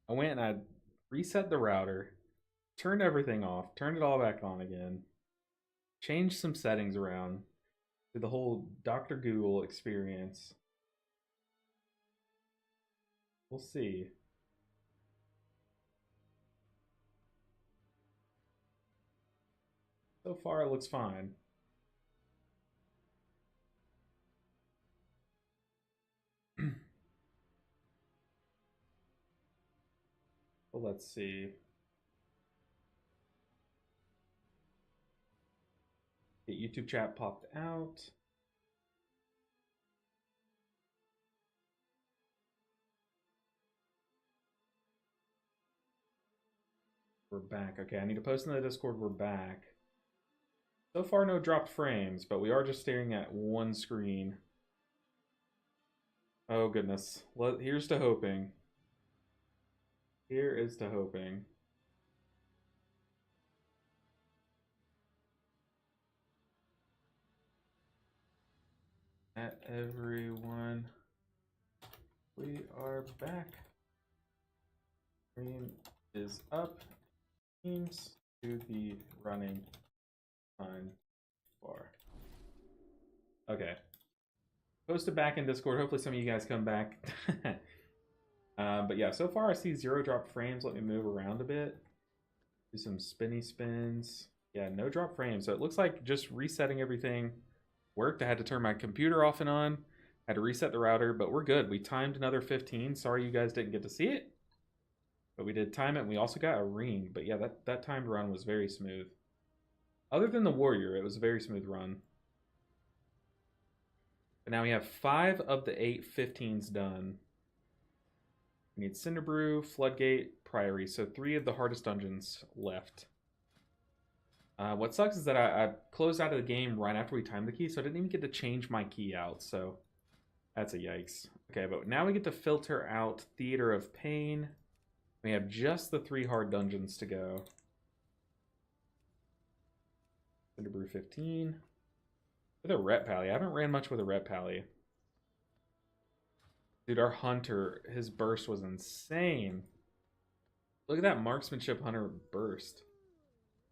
I went and I reset the router, turned everything off, turned it all back on again, changed some settings around, did the whole Dr. Google experience. We'll see. So far, it looks fine. Well, let's see. Get YouTube chat popped out. We're back. Okay, I need to post in the Discord we're back. So far, no dropped frames, but we are just staring at one screen. Oh, goodness. Here's to hoping. Here is to hoping. At everyone, we are back. Stream is up. Seems to be running fine far. Okay. Post it back in Discord. Hopefully some of you guys come back. But yeah, so far I see 0 drop frames. Let me move around a bit. Do some spinny spins. Yeah, no drop frames. So it looks like just resetting everything worked. I had to turn my computer off and on. Had to reset the router, but we're good. We timed another 15. Sorry you guys didn't get to see it. But we did time it, and we also got a ring. But yeah, that timed run was very smooth. Other than the warrior, it was a very smooth run. But now we have 5 of the 8 15s done. We need Cinderbrew, Floodgate, Priory. So 3 of the hardest dungeons left. What sucks is that I closed out of the game right after we timed the key, so I didn't even get to change my key out. So that's a yikes. Okay, but now we get to filter out Theater of Pain. We have just the 3 hard dungeons to go. Cinderbrew 15. With a Rep Pally. I haven't ran much with a Rep Pally. Dude, our Hunter, his burst was insane. Look at that Marksmanship Hunter burst.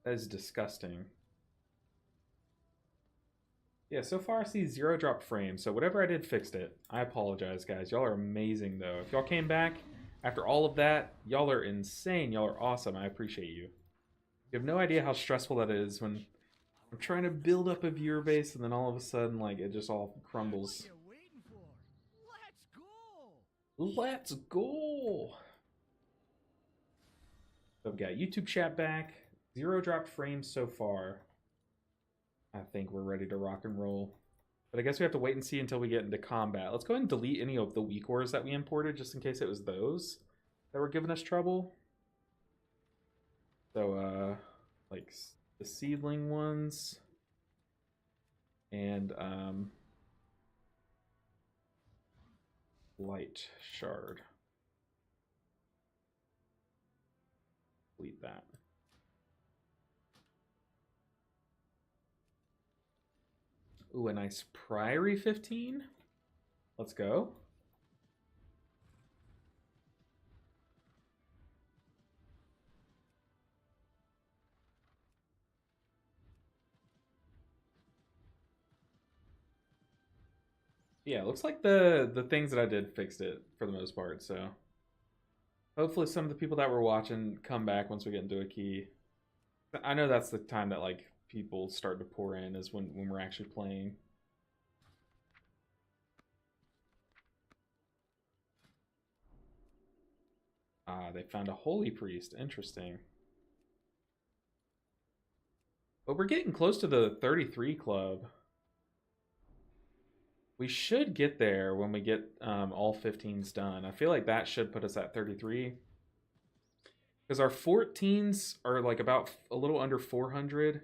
That is disgusting. Yeah, so far I see 0 drop frames. So whatever I did fixed it. I apologize, guys. Y'all are amazing, though. If y'all came back after all of that, y'all are insane. Y'all are awesome. I appreciate you. You have no idea how stressful that is when I'm trying to build up a viewer base and then all of a sudden, like, it just all crumbles. Let's go! So I've got YouTube chat back. 0 dropped frames so far. I think we're ready to rock and roll. But I guess we have to wait and see until we get into combat. Let's go ahead and delete any of the weak ores that we imported, just in case it was those that were giving us trouble. So, like the seedling ones. And, light shard. Delete that. Ooh, a nice Priory 15. Let's go. Yeah, it looks like the things that I did fixed it for the most part, so hopefully some of the people that were watching come back once we get into a key. I know that's the time that like people start to pour in is when we're actually playing. Ah, they found a holy priest. Interesting. But we're getting close to the 33 club. We should get there when we get all 15s done. I feel like that should put us at 33. Because our 14s are like about a little under 400.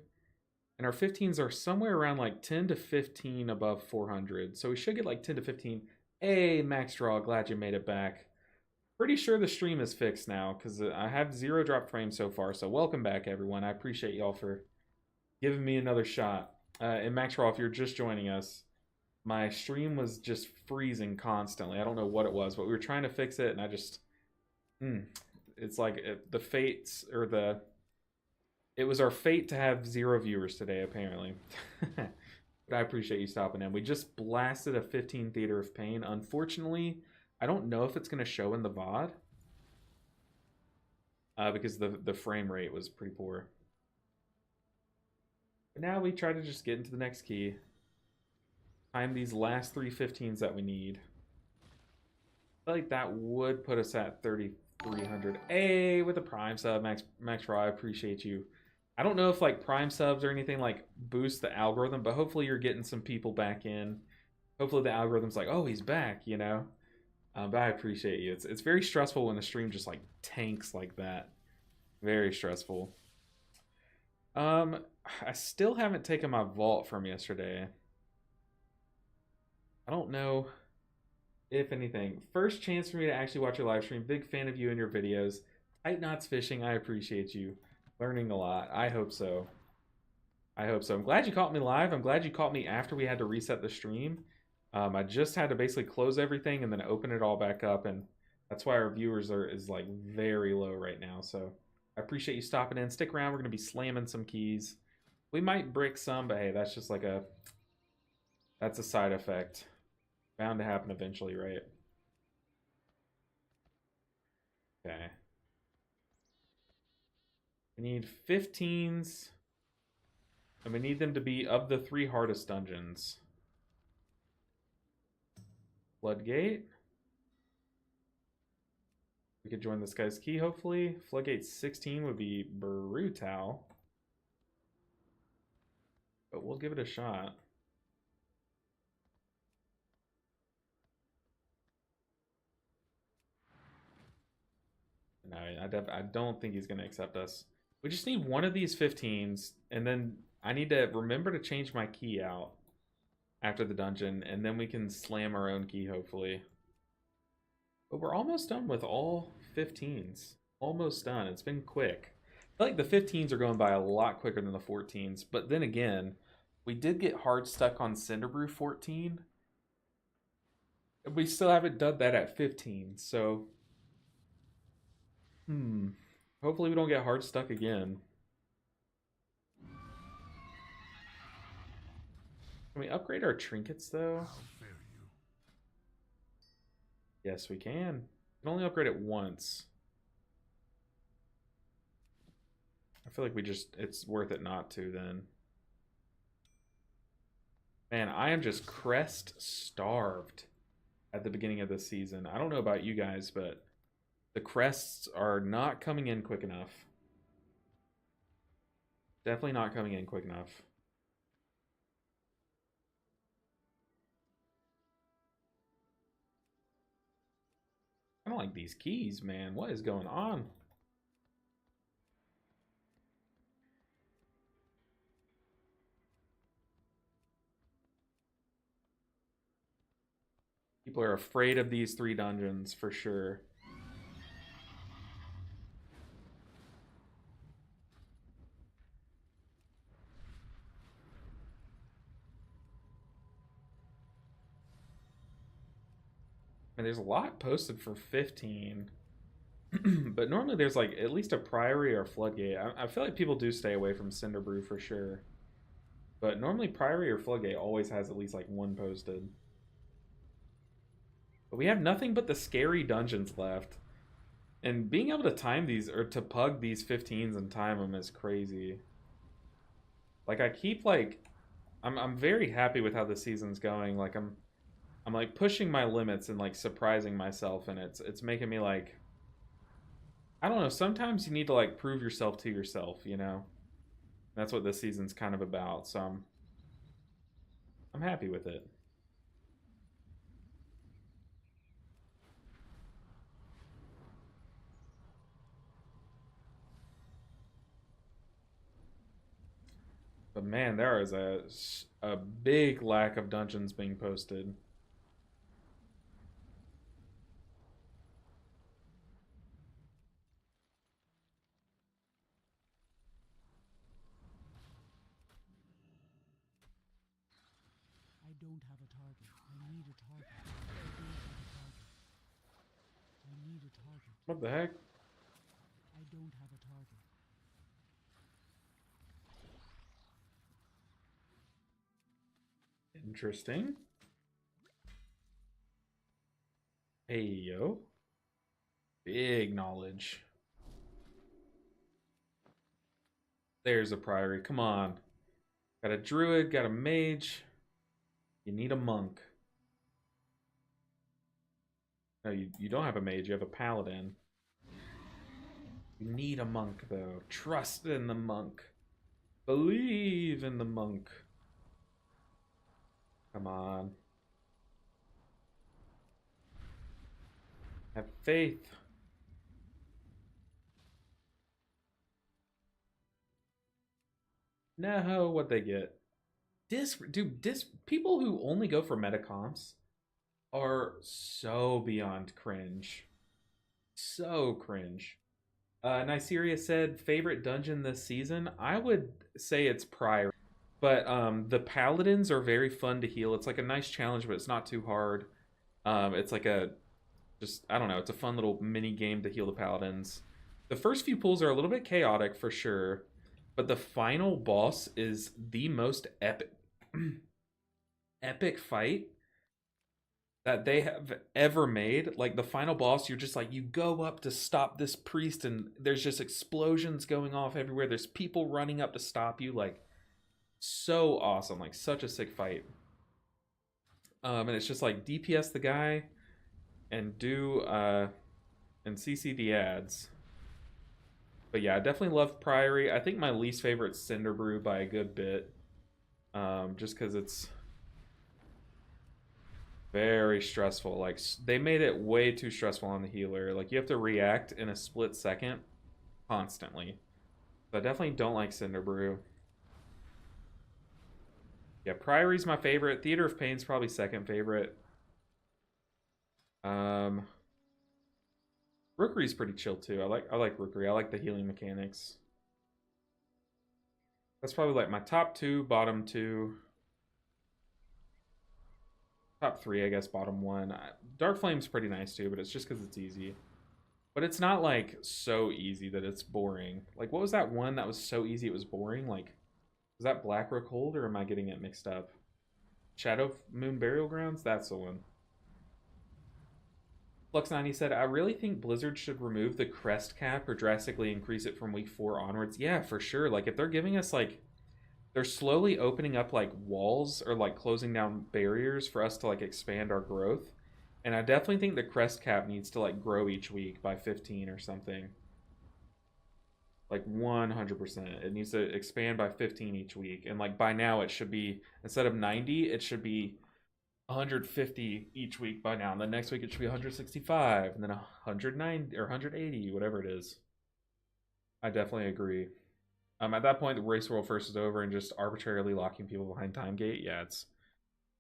And our 15s are somewhere around like 10 to 15 above 400. So we should get like 10 to 15. Hey, Max Draw, glad you made it back. Pretty sure the stream is fixed now because I have 0 drop frames so far. So welcome back, everyone. I appreciate y'all for giving me another shot. And Max Draw, if you're just joining us, my stream was just freezing constantly. I don't know what it was, but we were trying to fix it, and I just... it's like the fates or the it was our fate to have 0 viewers today, apparently. But I appreciate you stopping in. We just blasted a 15 Theater of Pain. Unfortunately, I don't know if it's going to show in the VOD. Because the frame rate was pretty poor. But now we try to just get into the next key. Time these last 3 15s that we need. I feel like that would put us at 3,300. Hey, with a Prime sub, Max Raw, I appreciate you. I don't know if like Prime subs or anything like boost the algorithm, but hopefully you're getting some people back in. Hopefully the algorithm's like, oh, he's back, you know? But I appreciate you. It's very stressful when the stream just like tanks like that. Very stressful. I still haven't taken my vault from yesterday. I don't know if anything. First chance for me to actually watch your live stream. Big fan of you and your videos. Tight Knots Fishing, I appreciate you. Learning a lot. I hope so. I hope so. I'm glad you caught me live. I'm glad you caught me after we had to reset the stream. I just had to basically close everything and then open it all back up, and that's why our viewers is like very low right now. So I appreciate you stopping in. Stick around. We're gonna be slamming some keys. We might brick some, but hey, that's just like that's a side effect. Bound to happen eventually, right? Okay. We need 15s. And we need them to be of the 3 hardest dungeons. Floodgate. We could join this guy's key, hopefully. Floodgate 16 would be brutal. But we'll give it a shot. No, I don't think he's going to accept us. We just need one of these 15s, and then I need to remember to change my key out after the dungeon, and then we can slam our own key, hopefully. But we're almost done with all 15s. Almost done. It's been quick. I feel like the 15s are going by a lot quicker than the 14s, but then again, we did get hard stuck on Cinderbrew 14. We still haven't done that at 15, so... Hopefully we don't get hard stuck again. Can we upgrade our trinkets, though? Yes, we can. We can only upgrade it once. I feel like it's worth it not to, then. Man, I am just crest starved at the beginning of this season. I don't know about you guys, but the crests are not coming in quick enough. Definitely not coming in quick enough. I don't like these keys, man. What is going on? People are afraid of these 3 dungeons for sure. And there's a lot posted for 15. But normally there's like at least a Priory or Floodgate. I feel like people do stay away from Cinderbrew for sure. But normally Priory or Floodgate always has at least like 1 posted. But we have nothing but the scary dungeons left. And being able to time these, or to pug these 15s and time them is crazy. Like I keep like... I'm very happy with how the season's going. Like I'm like pushing my limits and like surprising myself, and it's making me like, I don't know, sometimes you need to like prove yourself to yourself, you know? That's what this season's kind of about, so I'm happy with it. But man, there is a big lack of dungeons being posted. Don't have a target. I need a target. I need a target. What the heck? don't have a target. Interesting. Hey, yo. Big knowledge. There's a priory. Come on. Got a druid, got a mage. You need a monk. No, you don't have a mage, you have a paladin. You need a monk, though. Trust in the monk. Believe in the monk. Come on. Have faith. No, what they get. People who only go for meta comps are so beyond cringe. So cringe. Niceria said favorite dungeon this season. I would say it's Prior, but the paladins are very fun to heal. It's like a nice challenge, but it's not too hard. It's like a just I don't know. It's a fun little mini game to heal the paladins. The first few pulls are a little bit chaotic for sure, but the final boss is the most epic epic fight that they have ever made. Like the final boss, you're just like you go up to stop this priest and there's just explosions going off everywhere. There's people running up to stop you, like so awesome, like such a sick fight. And it's just like DPS the guy and do and CC the ads. But yeah, I definitely love Priory. I think my least favorite is Cinder Brew by a good bit. Just because it's very stressful. Like they made it way too stressful on the healer. Like you have to react in a split second constantly. So I definitely don't like Cinder Brew. Yeah, Priory's my favorite. Theater of Pain's probably second favorite. Rookery's pretty chill too. I like Rookery. I like the healing mechanics. That's probably like my top two, bottom two. Top three, I guess, bottom one. Dark Flame's pretty nice too, but it's just because it's easy. But it's not like so easy that it's boring. Like, what was that one that was so easy it was boring? Like, was that Blackrook Hold or am I getting it mixed up? Shadow Moon Burial Grounds? That's the one. Flux90 said, I really think Blizzard should remove the crest cap or drastically increase it from week 4 onwards. Yeah, for sure. Like, if they're giving us, like, they're slowly opening up, like, walls or, like, closing down barriers for us to, like, expand our growth. And I definitely think the crest cap needs to, like, grow each week by 15 or something. Like, 100%. It needs to expand by 15 each week. And, like, by now it should be, instead of 90, it should be 150 each week by now. And the next week it should be 165, and then 190 or 180, whatever it is. I definitely agree. At that point, the race world first is over, and just arbitrarily locking people behind time gate. Yeah, it's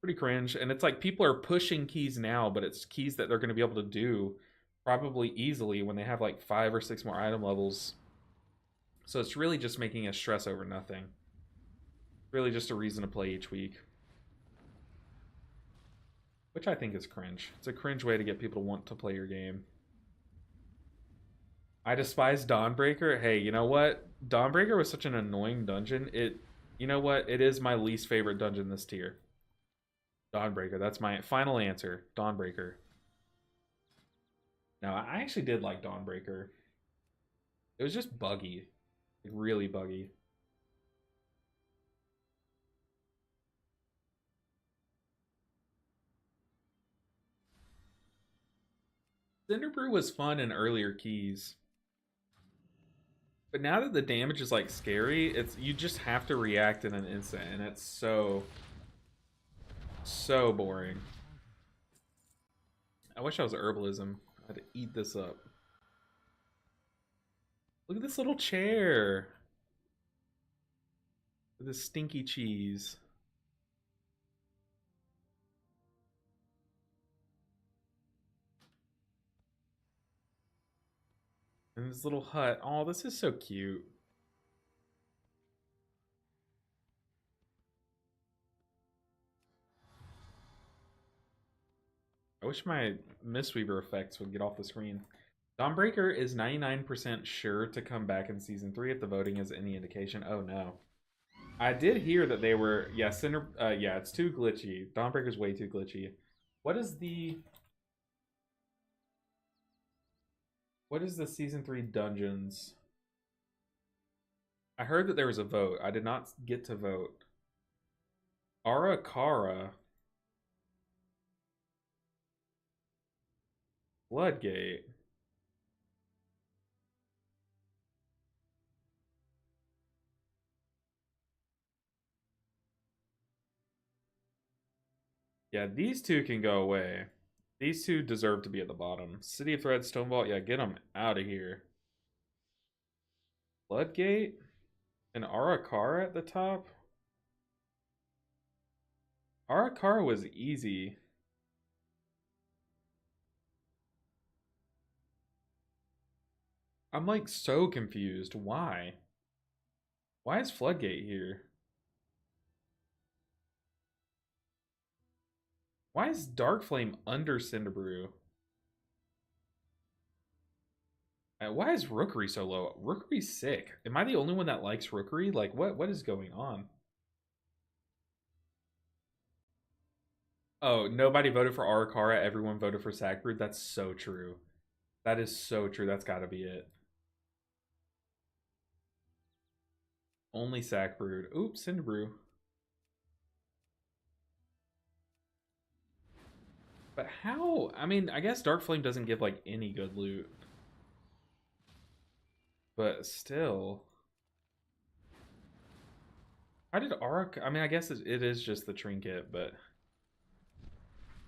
pretty cringe. And it's like people are pushing keys now, but it's keys that they're going to be able to do probably easily when they have like 5 or 6 more item levels. So it's really just making us stress over nothing. Really just a reason to play each week. Which I think is cringe. It's a cringe way to get people to want to play your game. I despise Dawnbreaker. Hey, you know what? Dawnbreaker was such an annoying dungeon. You know what? It is my least favorite dungeon this tier. Dawnbreaker. That's my final answer. Dawnbreaker. No, I actually did like Dawnbreaker. It was just buggy. Like, really buggy. Cinderbrew was fun in earlier keys. But now that the damage is like scary, it's you just have to react in an instant, and it's so boring. I wish I was herbalism. I had to eat this up. Look at this little chair. With this stinky cheese. And this little hut. Oh, this is so cute. I wish my Mistweaver effects would get off the screen. Dawnbreaker is 99% sure to come back in season 3 if the voting is any indication. Oh no. I did hear that they were, yeah, yeah, it's too glitchy. Dawnbreaker's way too glitchy. What is the season 3 dungeons? I heard that there was a vote. I did not get to vote. Arakara. Floodgate. Yeah, these two can go away. These two deserve to be at the bottom. City of Thread, Stonevault, yeah, get them out of here. Floodgate? And Arakara at the top? Arakara was easy. I'm like so confused. Why? Why is Floodgate here? Why is Darkflame under Cinderbrew? Why is Rookery so low? Rookery's sick. Am I the only one that likes Rookery? Like, what is going on? Oh, nobody voted for Arakara. Everyone voted for Sackbrood. That's so true. That is so true. That's got to be it. Only Sackbrood. Oops, Cinderbrew. But how? I mean, I guess Darkflame doesn't give like any good loot. But still. How did Arak? I mean, I guess it is just the trinket, but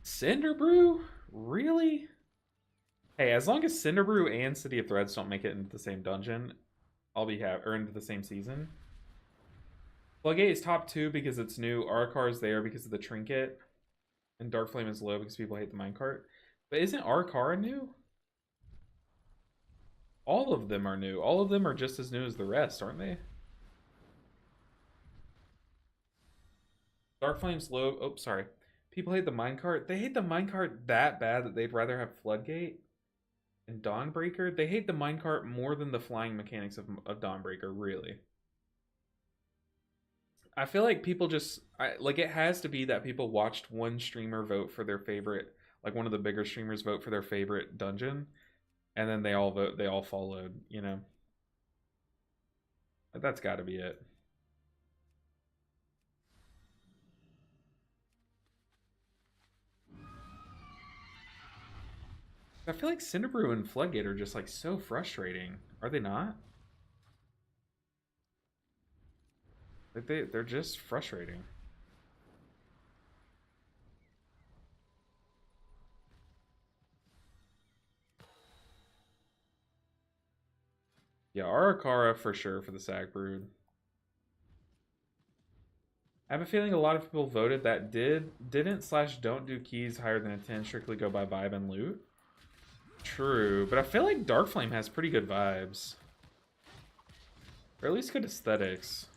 Cinderbrew? Really? Hey, as long as Cinderbrew and City of Threads don't make it into the same dungeon, I'll be happy. Or into the same season. Floodgate is top 2 because it's new. Arakar is there because of the trinket. And Darkflame is low because people hate the minecart. But isn't Arakara new? All of them are new. All of them are just as new as the rest, aren't they? Darkflame's low. Oh, sorry. People hate the minecart. They hate the minecart that bad that they'd rather have Floodgate and Dawnbreaker. They hate the minecart more than the flying mechanics of Dawnbreaker, really. I feel like people just like it has to be that people watched one streamer vote for their favorite, like one of the bigger streamers vote for their favorite dungeon, and then they all followed, you know. But that's got to be it. I feel like Cinderbrew and Floodgate are just like so frustrating. Are they not? Like they're just frustrating. Yeah, Arakara for sure for the Sack Brood. I have a feeling a lot of people voted that didn't/don't do keys higher than a 10 strictly go by vibe and loot. True, but I feel like Darkflame has pretty good vibes. Or at least good aesthetics.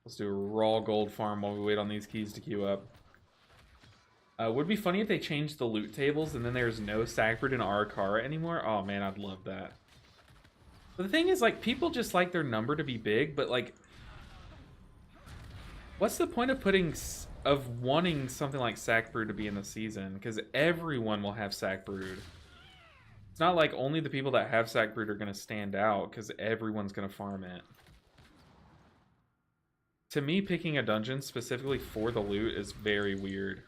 Let's do a raw gold farm while we wait on these keys to queue up. Would be funny if they changed the loot tables and then there's no Sackford and Arakara anymore. Oh man, I'd love that. But the thing is, like, people just like their number to be big, but like, what's the point of wanting something like Sackbrood to be in the season? Because everyone will have Sackbrood. It's not like only the people that have Sackbrood are going to stand out, because everyone's going to farm it. To me, picking a dungeon specifically for the loot is very weird.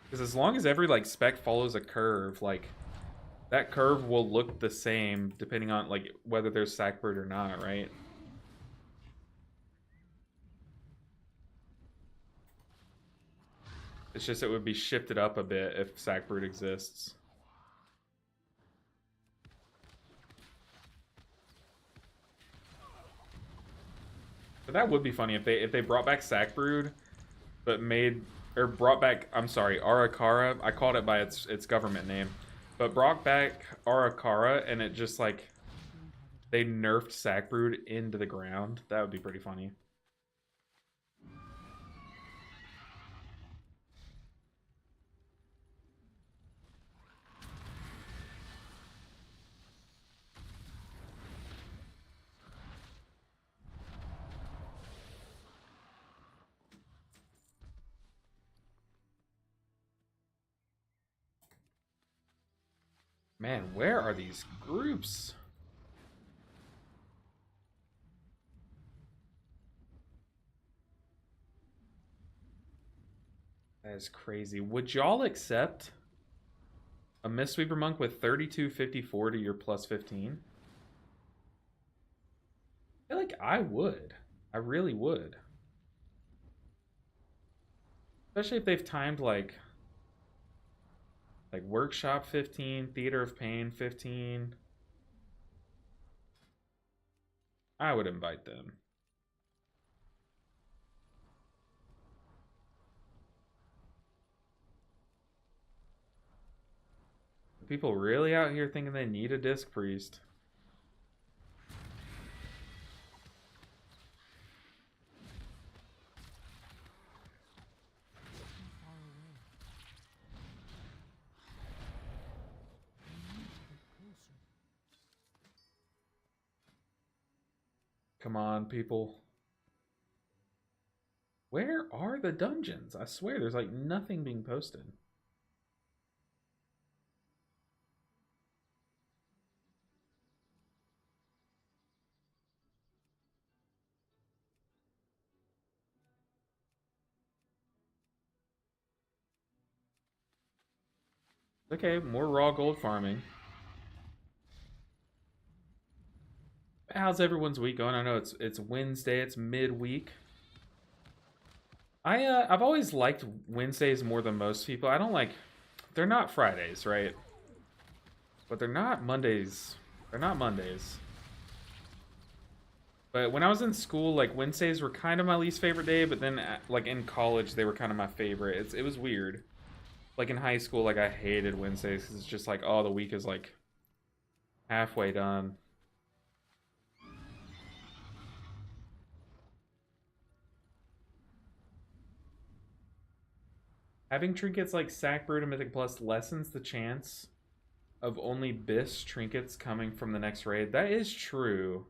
Because as long as every like spec follows a curve, like that curve will look the same depending on like whether there's Sackbird or not, right? It's just it would be shifted up a bit if Sackbird exists. But that would be funny if they brought back Sackbrood, but brought back, I'm sorry, Arakara. I called it by its government name. But brought back Arakara and it just like they nerfed Sackbrood into the ground. That would be pretty funny. Man, where are these groups? That is crazy. Would y'all accept a Mistweaver Monk with 3254 to your plus 15? I feel like I would. I really would. Especially if they've timed like Workshop 15, Theater of Pain 15. I would invite them. People really out here thinking they need a Disc Priest. Come on, people. Where are the dungeons? I swear there's like nothing being posted. Okay, more raw gold farming. How's everyone's week going? I know it's Wednesday, it's midweek. I've always liked Wednesdays more than most people. I don't like, they're not Fridays, right? But they're not Mondays. They're not Mondays. But when I was in school, like Wednesdays were kind of my least favorite day, but then like in college they were kind of my favorite. It was weird. Like in high school, like I hated Wednesdays because it's just like, oh, the week is like halfway done. Having trinkets like Sack Brood and Mythic Plus lessens the chance of only Bis trinkets coming from the next raid. That is true.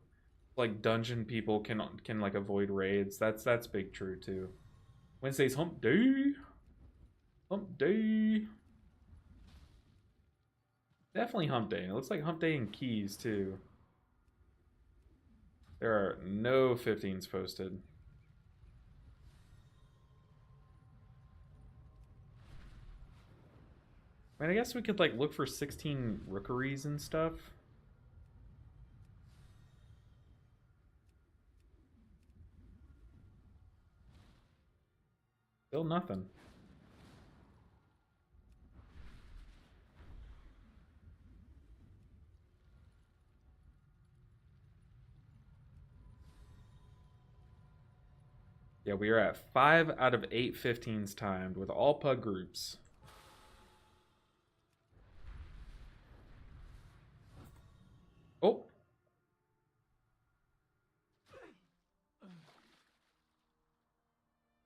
Like dungeon people can like avoid raids. That's big true too. Wednesday's hump day. Hump day. Definitely hump day. It looks like hump day in Keys too. There are no 15s posted. I mean, I guess we could like look for 16 rookeries and stuff. Still nothing. Yeah, we are at 5 out of 8 15s timed with all pug groups. Oh.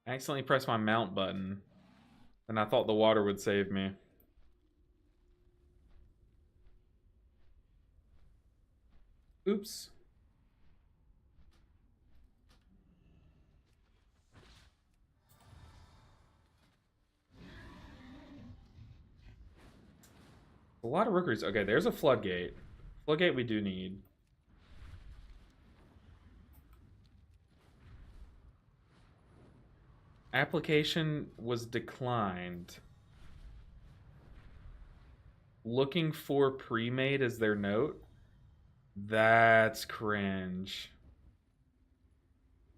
I accidentally pressed my mount button, and I thought the water would save me. Oops. A lot of rookeries. Okay, there's a floodgate. Floodgate we do need. Application was declined. Looking for pre-made as their note? That's cringe.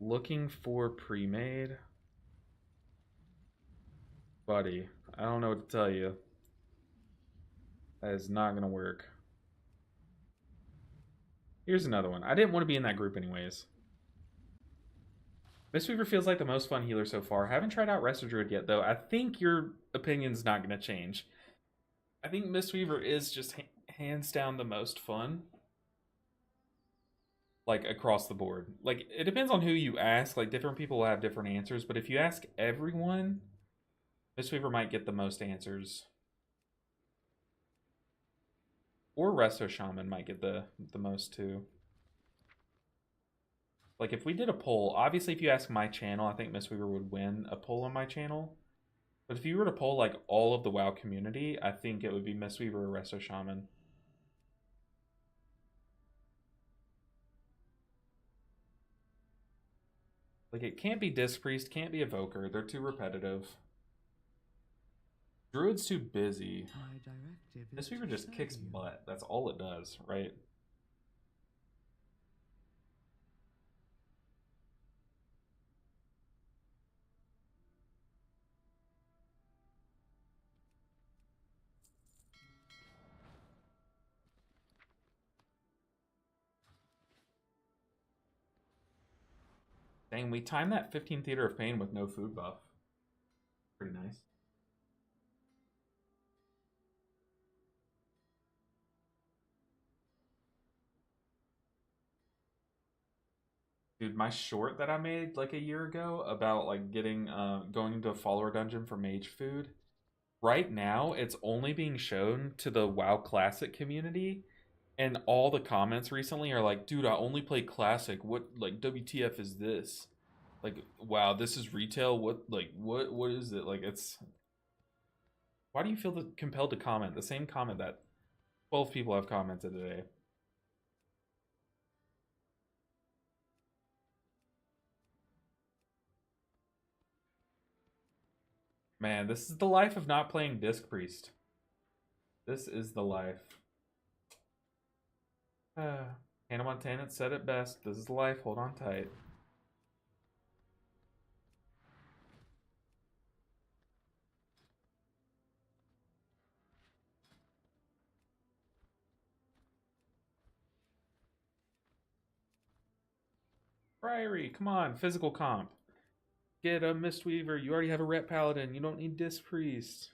Looking for pre-made? Buddy, I don't know what to tell you. That is not going to work. Here's another one. I didn't want to be in that group anyways. Mistweaver feels like the most fun healer so far. Haven't tried out Resto Druid yet, though. I think your opinion's not going to change. I think Mistweaver is just hands down the most fun. Like, across the board. Like, it depends on who you ask. Like, different people will have different answers. But if you ask everyone, Mistweaver might get the most answers. Or Resto Shaman might get the most, too. Like, if we did a poll, obviously if you ask my channel, I think Mistweaver would win a poll on my channel. But if you were to poll, like, all of the WoW community, I think it would be Mistweaver or Resto Shaman. Like, it can't be Disc Priest, can't be Evoker. They're too repetitive. Druid's too busy. Mistweaver just kicks butt. That's all it does, right? Dang, we timed that 15 Theater of Pain with no food buff. Pretty nice. Dude, my short that I made like a year ago about like getting going into a follower dungeon for mage food. Right now, it's only being shown to the WoW Classic community, and all the comments recently are like, "Dude, I only play Classic. What like WTF is this? Like, wow, this is retail. What is it? Like, it's why do you feel compelled to comment the same comment that 12 people have commented today?" Man, this is the life of not playing Disc Priest. This is the life. Hannah Montana said it best. This is life. Hold on tight. Priory, come on, physical comp. Get a Mistweaver. You already have a Ret Paladin. You don't need Disc Priest.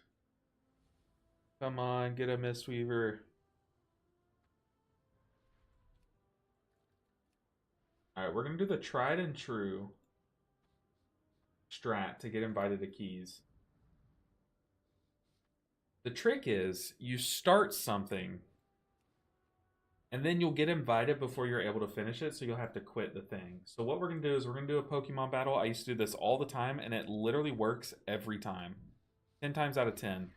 Come on, get a Mistweaver. Alright, we're going to do the tried and true strat to get invited to keys. The trick is you start something and then you'll get invited before you're able to finish it, so you'll have to quit the thing. So what we're going to do is we're going to do a Pokemon battle. I used to do this all the time, and it literally works every time. 10 times out of 10.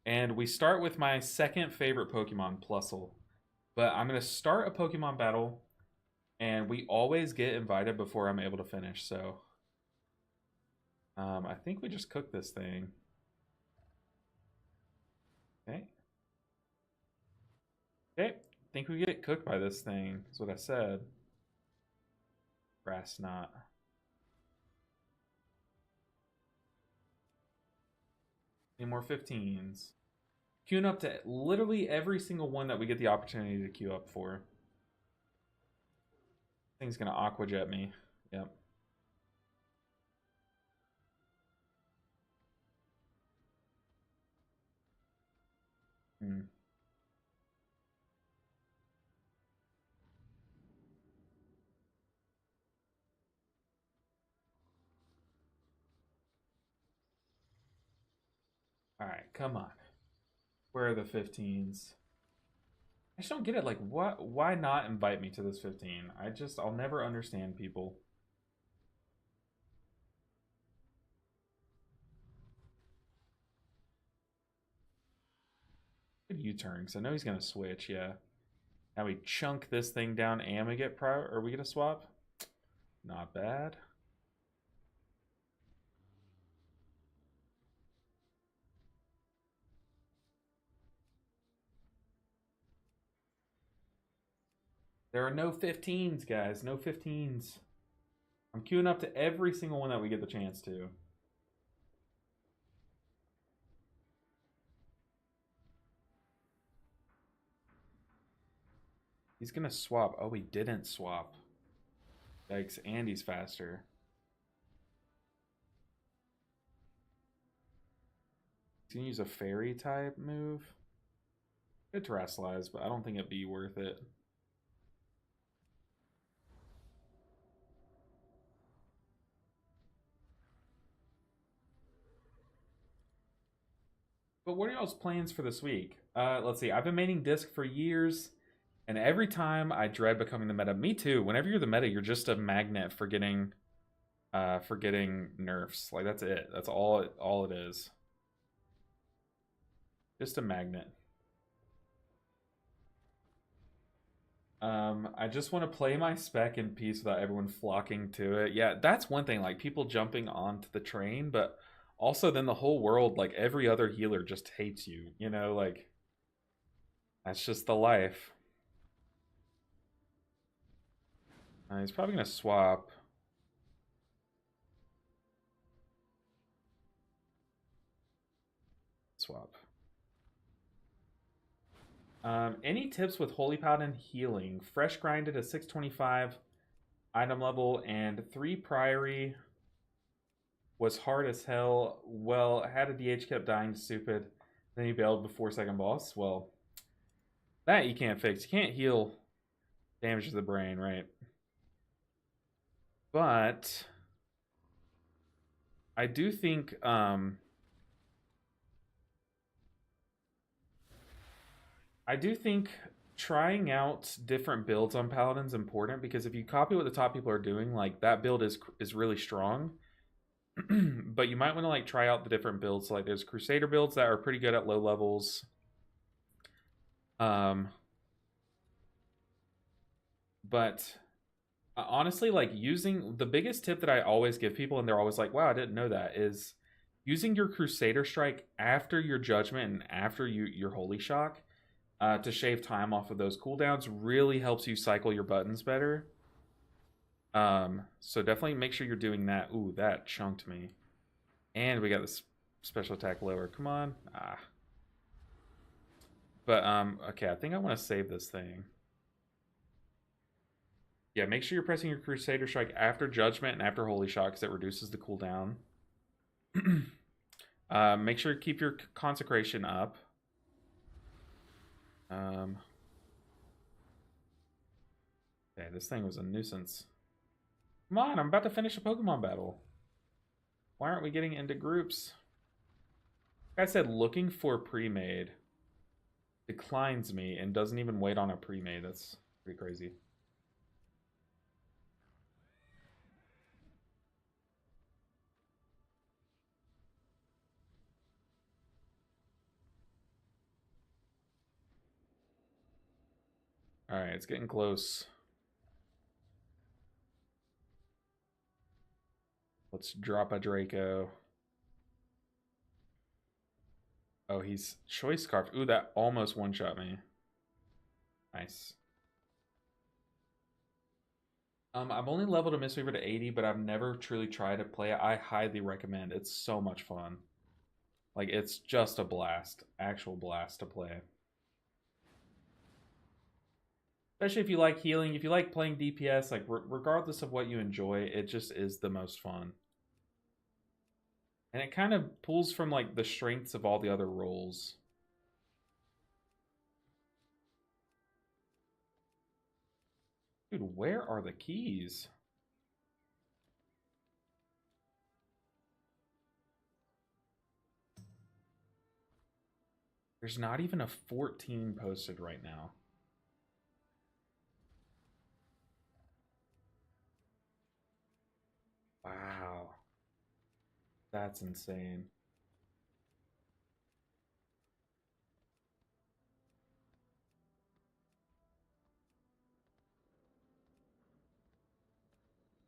And we start with my second favorite Pokemon, Plusle. But I'm going to start a Pokemon battle, and we always get invited before I'm able to finish, so... I think we just cooked this thing. Okay. Okay. I think we get cooked by this thing, is what I said. Grass knot. Any more 15s? Queuing up to literally every single one that we get the opportunity to queue up for. Thing's gonna Aqua Jet me. Yep. Hmm. Alright, come on. Where are the 15s? I just don't get it. Like, what? Why not invite me to this 15? I'll never understand people. Good U-turn, because I know he's going to switch, yeah. Now we chunk this thing down and we get prior. Are we going to swap? Not bad. There are no 15s, guys. No 15s. I'm queuing up to every single one that we get the chance to. He's going to swap. Oh, he didn't swap. Yikes, and he's faster. He's going to use a fairy type move. Good Terrasilize, but I don't think it'd be worth it. But what are y'all's plans for this week? Let's see. I've been maining Disc for years, and every time I dread becoming the meta. Me too. Whenever you're the meta, you're just a magnet for getting nerfs. Like, that's it. That's all it is. Just a magnet. I just want to play my spec in peace without everyone flocking to it. Yeah, that's one thing, like people jumping onto the train, but also then the whole world, like every other healer just hates you, you know, like that's just the life. He's probably gonna swap. Swap. Any tips with Holy Paladin healing? Fresh grinded at 625 item level and 3 Priory was hard as hell. Well, had a DH, kept dying to stupid. Then he bailed before second boss. Well, that you can't fix. You can't heal damage to the brain, right? But I do think trying out different builds on Paladin is important, because if you copy what the top people are doing, like that build is really strong. But you might want to like try out the different builds. Like there's Crusader builds that are pretty good at low levels. But honestly, like using the biggest tip that I always give people, and they're always like, "Wow, I didn't know that," is using your Crusader Strike after your Judgment and after your Holy Shock to shave time off of those cooldowns really helps you cycle your buttons better. So definitely make sure you're doing that. Ooh, that chunked me. And we got this special attack lower. Come on. But okay, I think I want to save this thing. Yeah, make sure you're pressing your Crusader Strike after Judgment and after Holy Shock, because it reduces the cooldown. Make sure to keep your Consecration up. Okay, this thing was a nuisance. Come on, I'm about to finish a Pokemon battle. Why aren't we getting into groups? Like I said, looking for pre-made declines me and doesn't even wait on a pre-made. That's pretty crazy. All right, it's getting close. Let's drop a Draco. Oh, he's Choice Scarf. Ooh, that almost one-shot me. Nice. I've only leveled a Mistweaver to 80, but I've never truly tried to play it. I highly recommend. It's so much fun. Like, it's just a blast. Actual blast to play. Especially if you like healing, if you like playing DPS, like, regardless of what you enjoy, it just is the most fun. And it kind of pulls from, like, the strengths of all the other roles. Dude, where are the keys? There's not even a 14 posted right now. Wow. That's insane.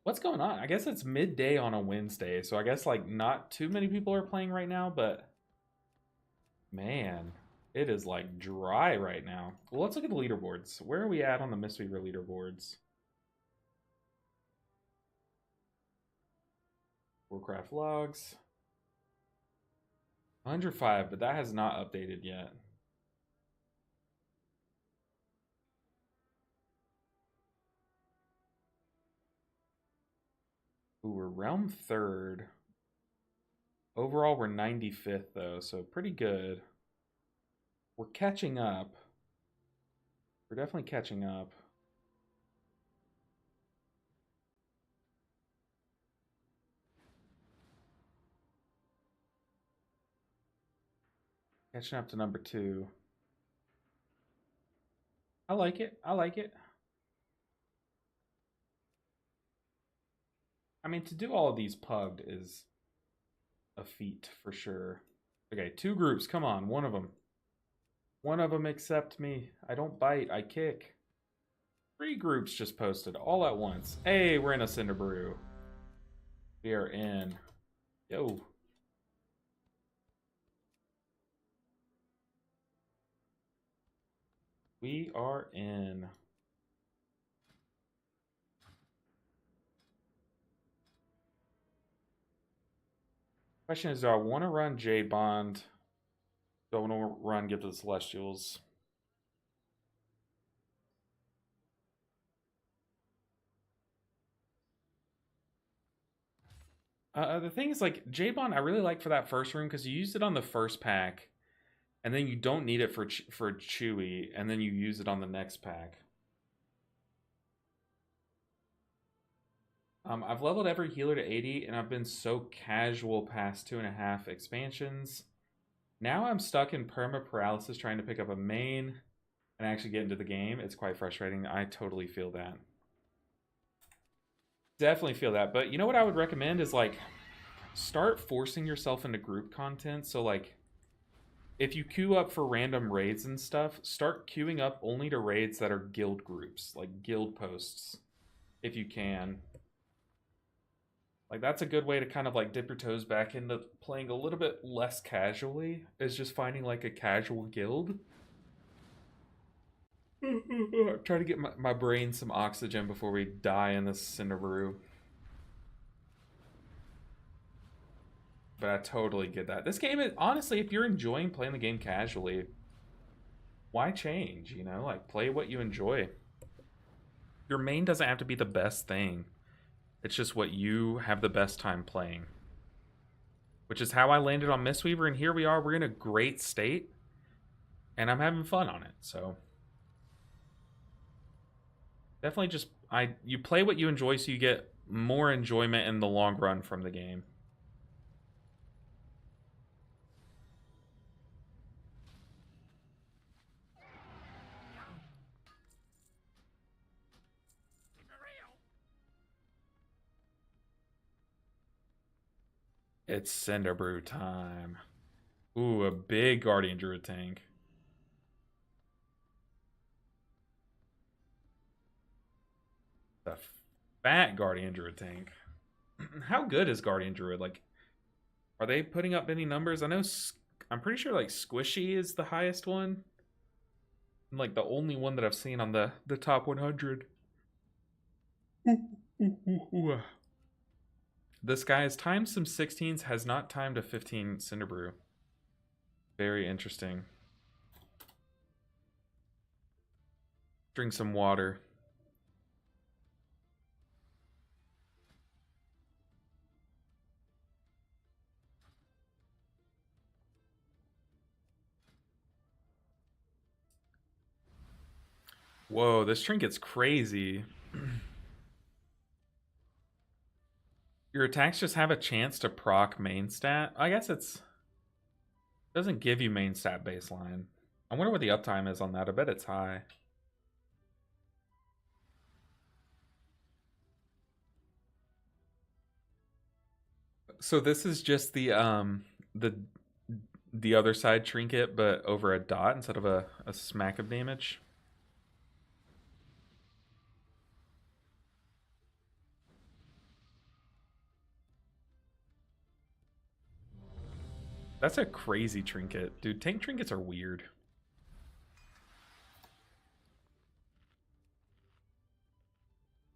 What's going on? I guess it's midday on a Wednesday, so I guess like not too many people are playing right now, but man, it is like dry right now. Well, let's look at the leaderboards. Where are we at on the Mistweaver leaderboards? Warcraft logs. 105, but that has not updated yet. Ooh, we're realm 3rd. Overall, we're 95th, though, so pretty good. We're catching up. We're definitely catching up. Catching up to number 2. I like it. I like it. I mean, to do all of these pugged is a feat for sure. Okay, 2 groups. Come on, one of them. One of them accept me. I don't bite, I kick. 3 groups just posted all at once. Hey, we're in a Cinder Brew. We are in. Yo. We are in. Question is, do I want to run J-Bond? Do I want to run Gift of the Celestials? The thing is, like, J-Bond I really like for that first room because you used it on the first pack, and then you don't need it for Chewy, and then you use it on the next pack. I've leveled every healer to 80, and I've been so casual past 2.5 expansions. Now I'm stuck in perma paralysis trying to pick up a main and actually get into the game. It's quite frustrating. I totally feel that. Definitely feel that. But you know what I would recommend is, like, start forcing yourself into group content. So, like, if you queue up for random raids and stuff, start queuing up only to raids that are guild groups, like guild posts, if you can. Like, that's a good way to kind of, like, dip your toes back into playing a little bit less casually, is just finding, like, a casual guild. Try to get my brain some oxygen before we die in this Cinder Brew. But I totally get that. This game is, honestly, if you're enjoying playing the game casually, why change, you know? Like, play what you enjoy. Your main doesn't have to be the best thing. It's just what you have the best time playing. Which is how I landed on Mistweaver, and here we are. We're in a great state, and I'm having fun on it, so... Definitely just... you play what you enjoy so you get more enjoyment in the long run from the game. It's Cinder Brew time. Ooh, a big Guardian Druid tank. The fat Guardian Druid tank. How good is Guardian Druid? Like, are they putting up any numbers? I know, I'm pretty sure, like, Squishy is the highest one. And, like, the only one that I've seen on the top 100. This guy has timed some 16s, has not timed a 15 Cinder Brew. Very interesting. Drink some water. Whoa, this trinket's crazy. Your attacks just have a chance to proc main stat. I guess it's... doesn't give you main stat baseline. I wonder what the uptime is on that. I bet it's high. So this is just the other side trinket, but over a dot instead of a smack of damage. That's a crazy trinket. Dude, tank trinkets are weird.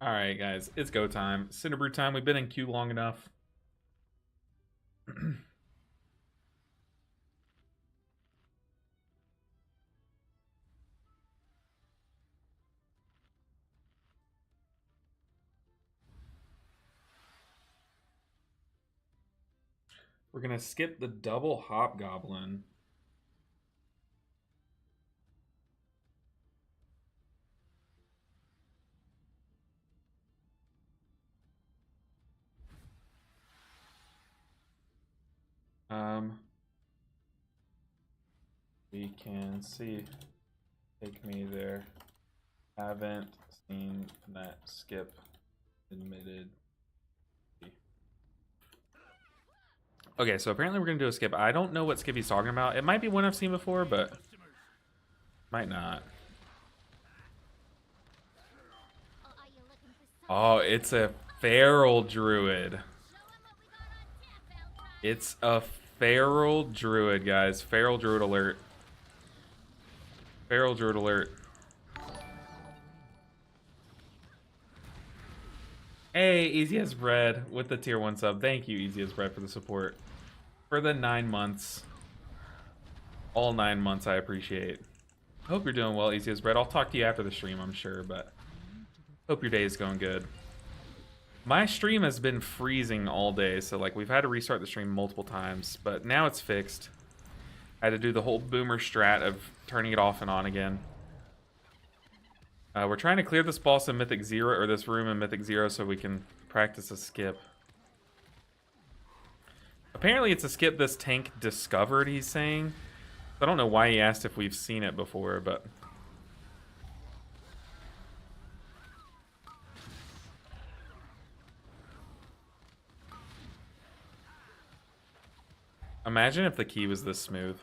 Alright, guys. It's go time. Cinder Brew time. We've been in queue long enough. We're going to skip the double Hobgoblin. We can see. Take me there. Haven't seen that skip. Admitted. Okay, so apparently we're going to do a skip. I don't know what skip he's talking about. It might be one I've seen before, but might not. Oh, it's a feral druid. It's a feral druid, guys. Feral druid alert. Feral druid alert. Hey, Easy as Bread with the tier 1 sub. Thank you, Easy as Bread, for the support. For the 9 months. All 9 months, I appreciate. Hope you're doing well, Easy as Bread. I'll talk to you after the stream, I'm sure, but hope your day is going good. My stream has been freezing all day, so like we've had to restart the stream multiple times, but now it's fixed. I had to do the whole boomer strat of turning it off and on again. We're trying to clear this boss in Mythic 0, or this room in Mythic 0, so we can practice a skip. Apparently it's a skip this tank discovered, he's saying. I don't know why he asked if we've seen it before, but... Imagine if the key was this smooth.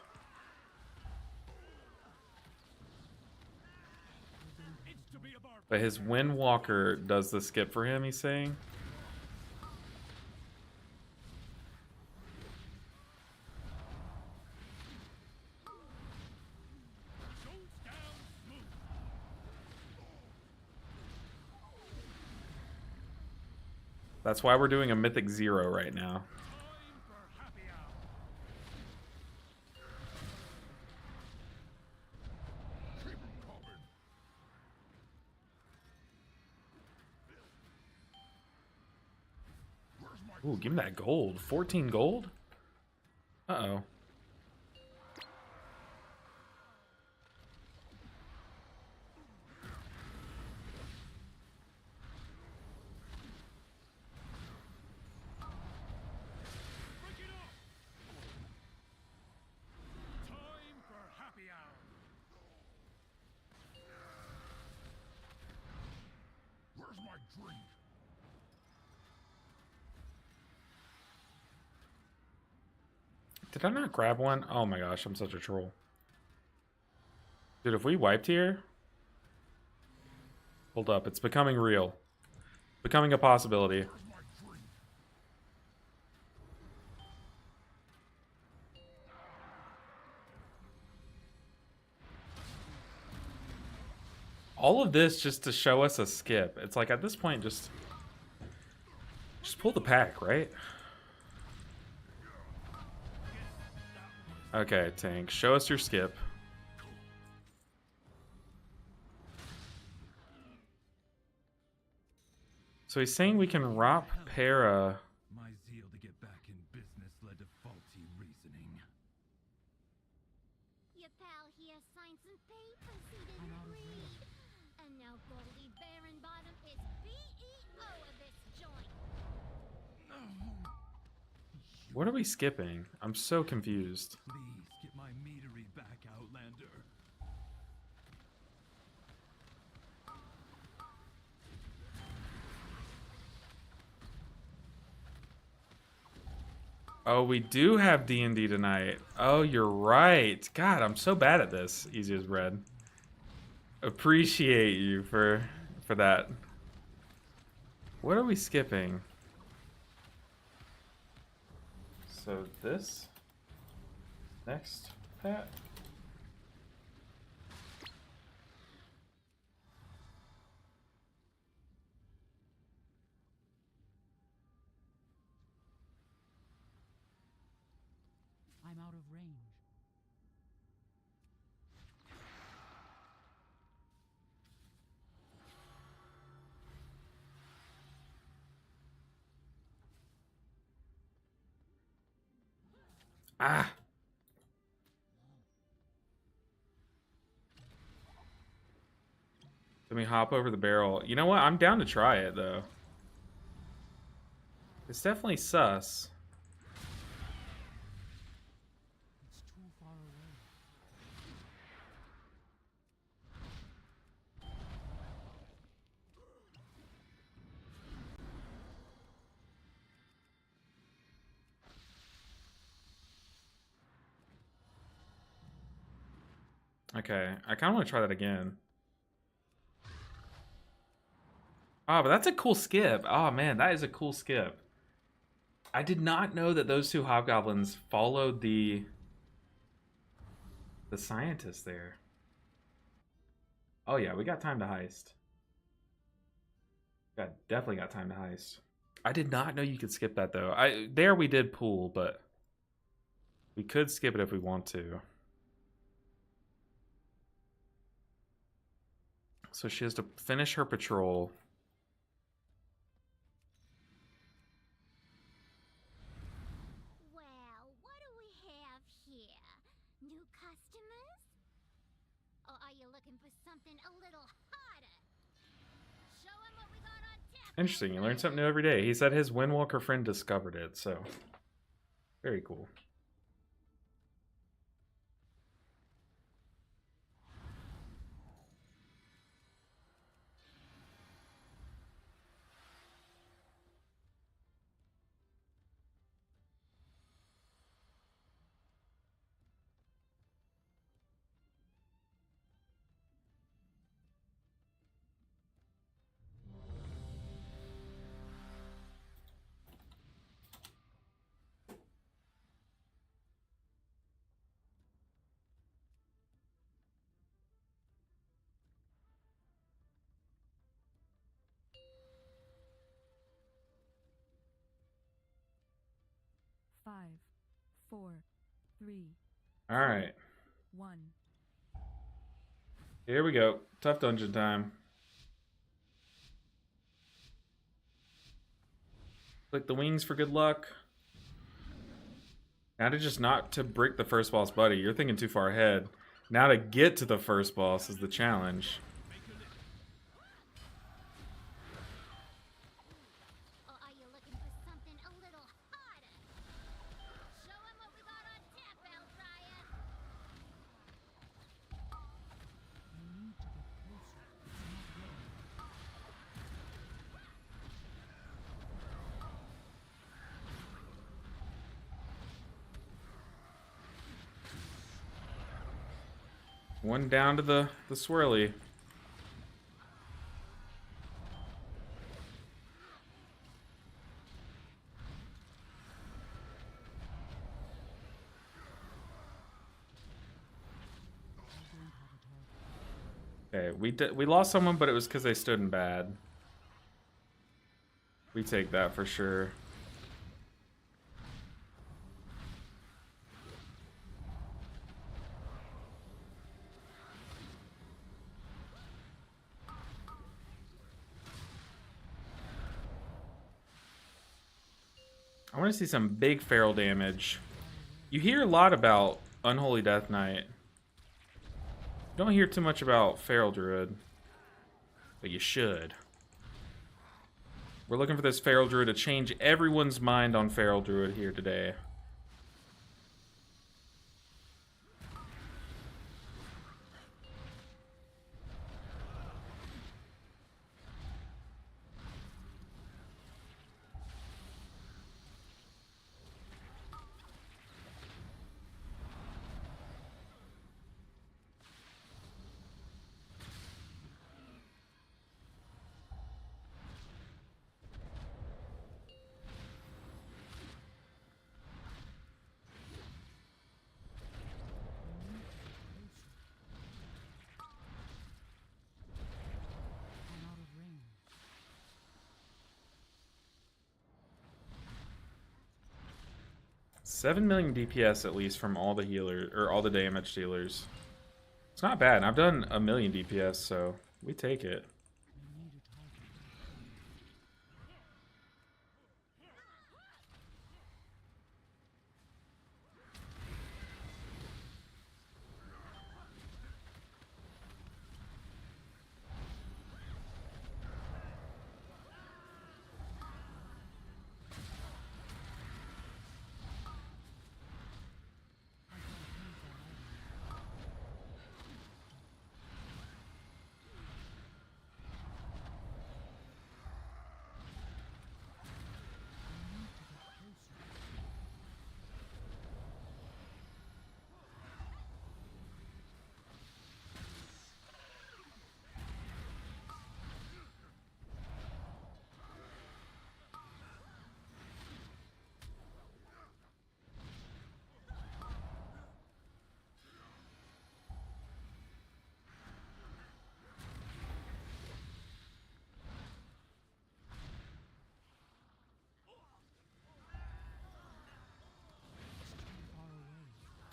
But his Windwalker does the skip for him, he's saying. That's why we're doing a Mythic 0 right now. Ooh, give him that gold. 14 gold? Uh-oh. Did I not grab one? Oh my gosh, I'm such a troll. Dude, if we wiped here... Hold up, it's becoming real. Becoming a possibility. All of this just to show us a skip. It's like at this point, just pull the pack, right? Okay, tank, show us your skip. So he's saying we can Rop Para. My zeal to get back in business led to faulty reasoning. Your pal here signed some papers he didn't read. And now Goldie Baronbottom is CEO of this joint. What are we skipping? I'm so confused. Please get my meadery back, Outlander. Oh, we do have D&D tonight. Oh, you're right. God, I'm so bad at this. Easy as bread. Appreciate you for that. What are we skipping? So this next pat. I'm out of range. Ah. Let me hop over the barrel. You know what? I'm down to try it, though. It's definitely sus. It's too far away. Okay, I kind of want to try that again. Oh, but that's a cool skip. Oh man, that is a cool skip. I did not know that those two hobgoblins followed the scientist there. Oh yeah, we got time to heist. Definitely got time to heist. I did not know you could skip that though. We did pool, but we could skip it if we want to. So she has to finish her patrol. Well, what do we have here? New customers? Or are you looking for something a little hotter? Show 'em what we got on tap. Interesting, you learn something new every day. He said his Windwalker friend discovered it, so very cool. Five, four, three, All right, 1. here we go. Tough dungeon time. Click the wings for good luck. Now to just not to break the first boss, buddy. You're thinking too far ahead. Now to get to the first boss is the challenge. Or are you looking for something a little hotter? Show 'em what we got on tap, Bellfriar. You need to get closer. It's not ready. One down to the swirly. Okay, we lost someone, but it was because they stood in bad. We take that for sure. I want to see some big feral damage. You hear a lot about Unholy Death Knight. You don't hear too much about Feral Druid. But you should. We're looking for this Feral Druid to change everyone's mind on Feral Druid here today. I'm out of range. 7 million DPS at least from all the healers, or all the damage dealers. It's not bad. I've done 1 million DPS, so we take it. We need a target.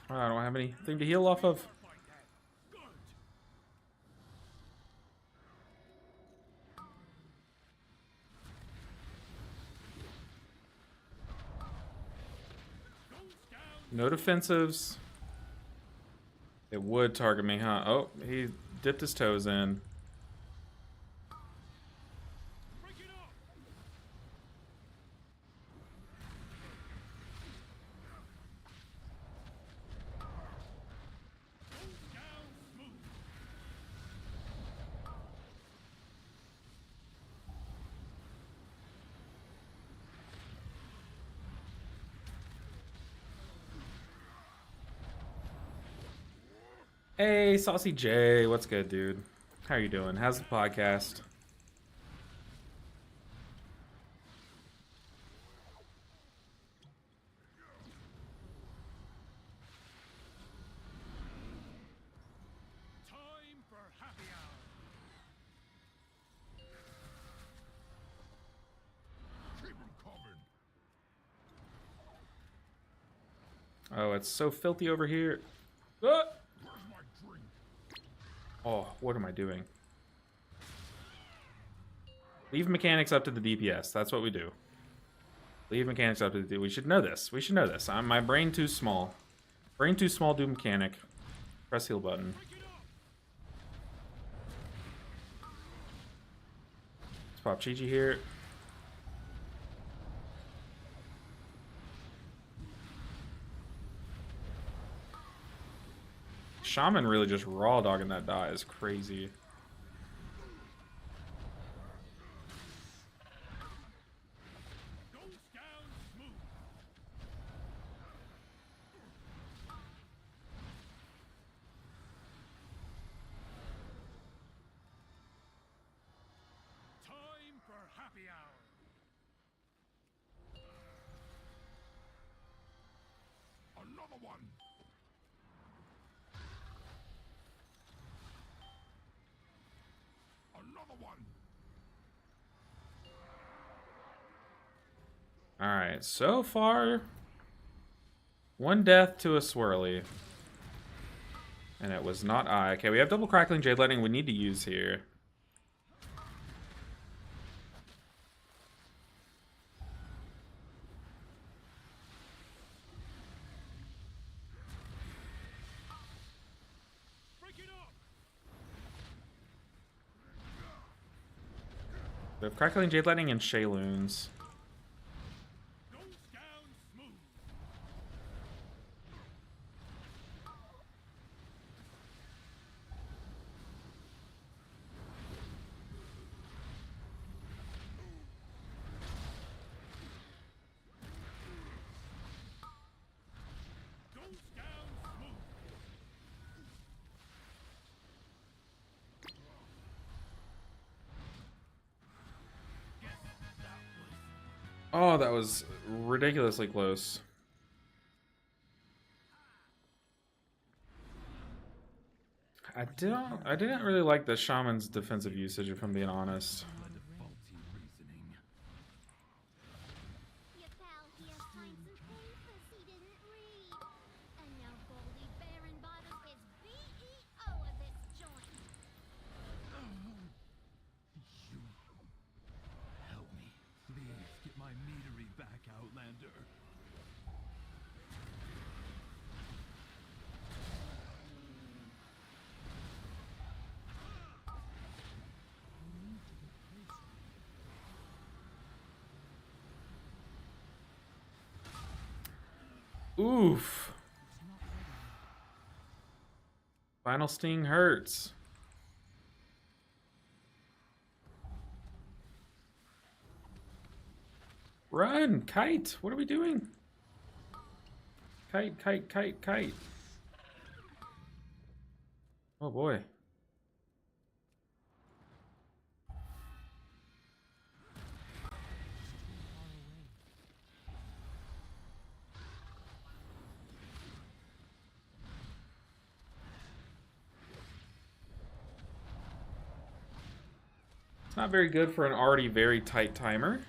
Oh, I don't have anything to heal off of. No defensives. It would target me, huh? Oh, he dipped his toes in. Hey, Saucy J, what's good, dude? How you doing? How's the podcast? Time for happy hour. Keep 'em coming. Oh, it's so filthy over here. Ah! Where's my drink? Oh, what am I doing? Leave mechanics up to the DPS. That's what we do. Leave mechanics up to the... We should know this. We should know this. My brain too small. Brain too small, do mechanic. Press heal button. Let's pop Chi-Chi here. Shaman really just raw dogging that die is crazy. Goes down smooth. Time for happy hour. Another one. Another one. Alright, so far, one death to a swirly. And it was not I. Okay, we have double crackling Jade Lightning we need to use here. Break it up. We have crackling Jade Lightning and Shayloons. Goes down smooth. Goes down smooth. Oh, that was ridiculously close. I didn't really like the Shaman's defensive usage, if I'm being honest. Blood of faulty reasoning. Your pal here signed some papers he didn't read. And now Goldie Barenbottom is BEO of this joint. You help me, please. Get my meadery back, Outlander. You need to get closer. Oof. It's not ready yet. Final Sting hurts. Run, Kite. What are we doing? Kite, kite, kite, kite. Oh boy. Too far away. It's not very good for an already very tight timer.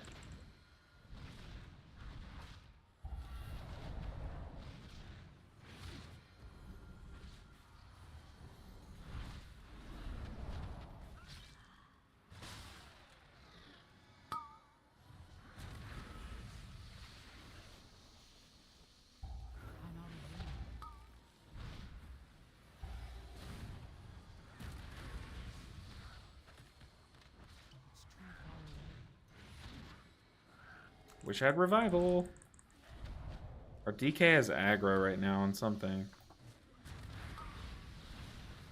Wish I had revival. Our DK has aggro right now on something.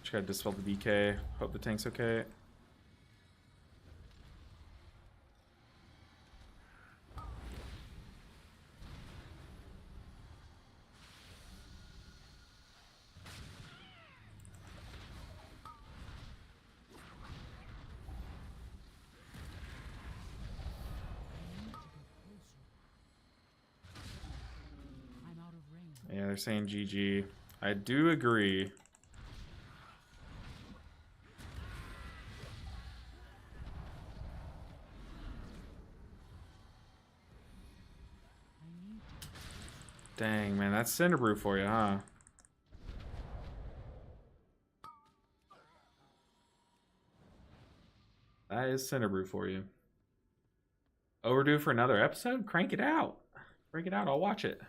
Just gotta dispel the DK. Hope the tank's okay. I'm out of range. Yeah, they're saying GG. I do agree. I need to Dang, man, that's Cinderbrew for you, huh? That is Cinderbrew for you. Overdue for another episode? Crank it out. Crank it out, I'll watch it.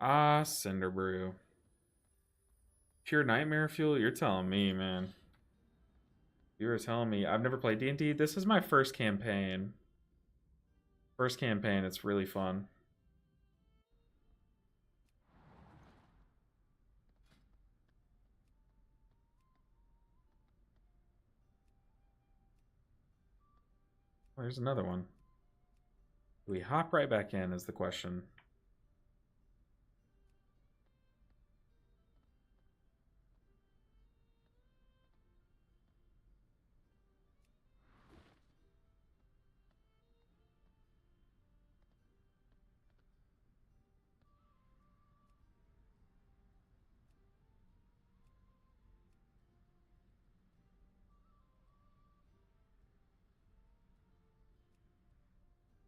Ah, Cinderbrew. Pure nightmare fuel? You're telling me, man. You were telling me. I've never played D&D. This is my first campaign. First campaign. It's really fun. There's another one. Do we hop right back in is the question.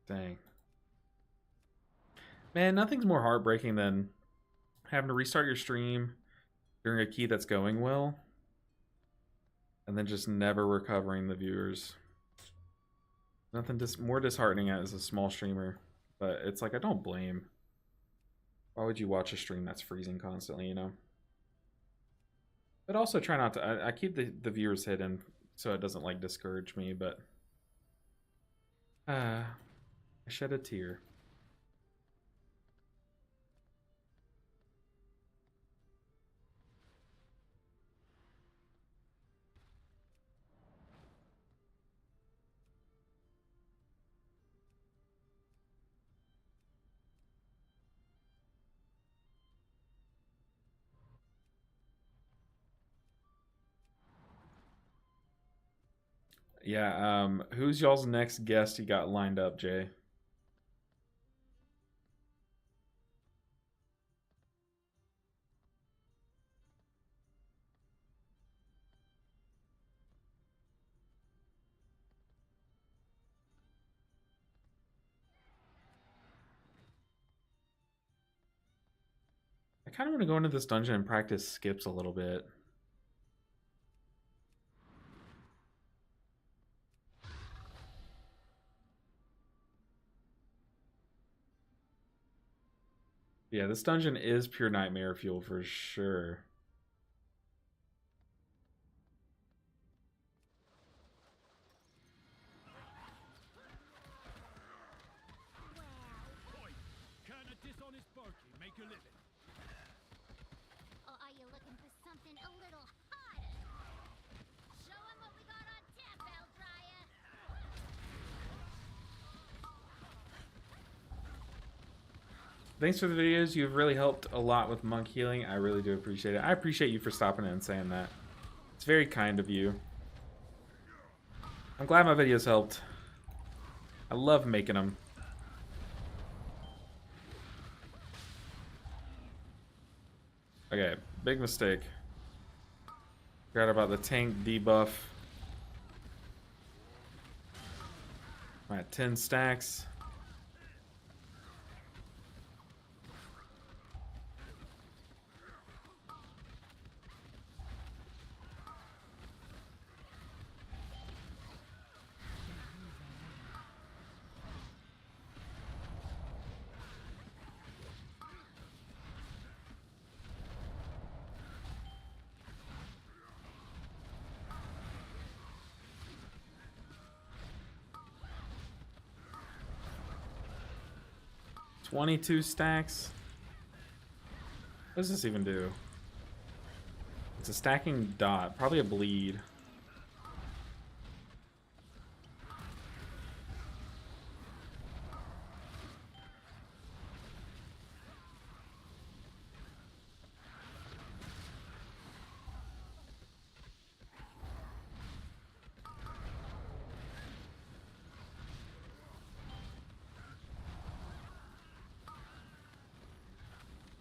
Dang. Man, nothing's more heartbreaking than having to restart your stream during a key that's going well and then just never recovering the viewers. Nothing more disheartening as a small streamer, but it's like I don't blame. Why would you watch a stream that's freezing constantly, you know? But also try not to, I keep the viewers hidden so it doesn't like discourage me, but I shed a tear. Yeah, who's y'all's next guest you got lined up, Jay? I kind of want to go into this dungeon and practice skips a little bit. Yeah, this dungeon is pure nightmare fuel for sure. Point. Can a dishonest barkeep make a living? Or are you looking for something a little hotter? Show 'em what we got on tap, Bell Dryer. Thanks for the videos. You've really helped a lot with monk healing. I really do appreciate it. I appreciate you for stopping in and saying that. It's very kind of you. I'm glad my videos helped. I love making them. Okay, big mistake. Forgot about the tank debuff. I'm at 10 stacks. 22 stacks. What does this even do? It's a stacking dot. Probably a bleed.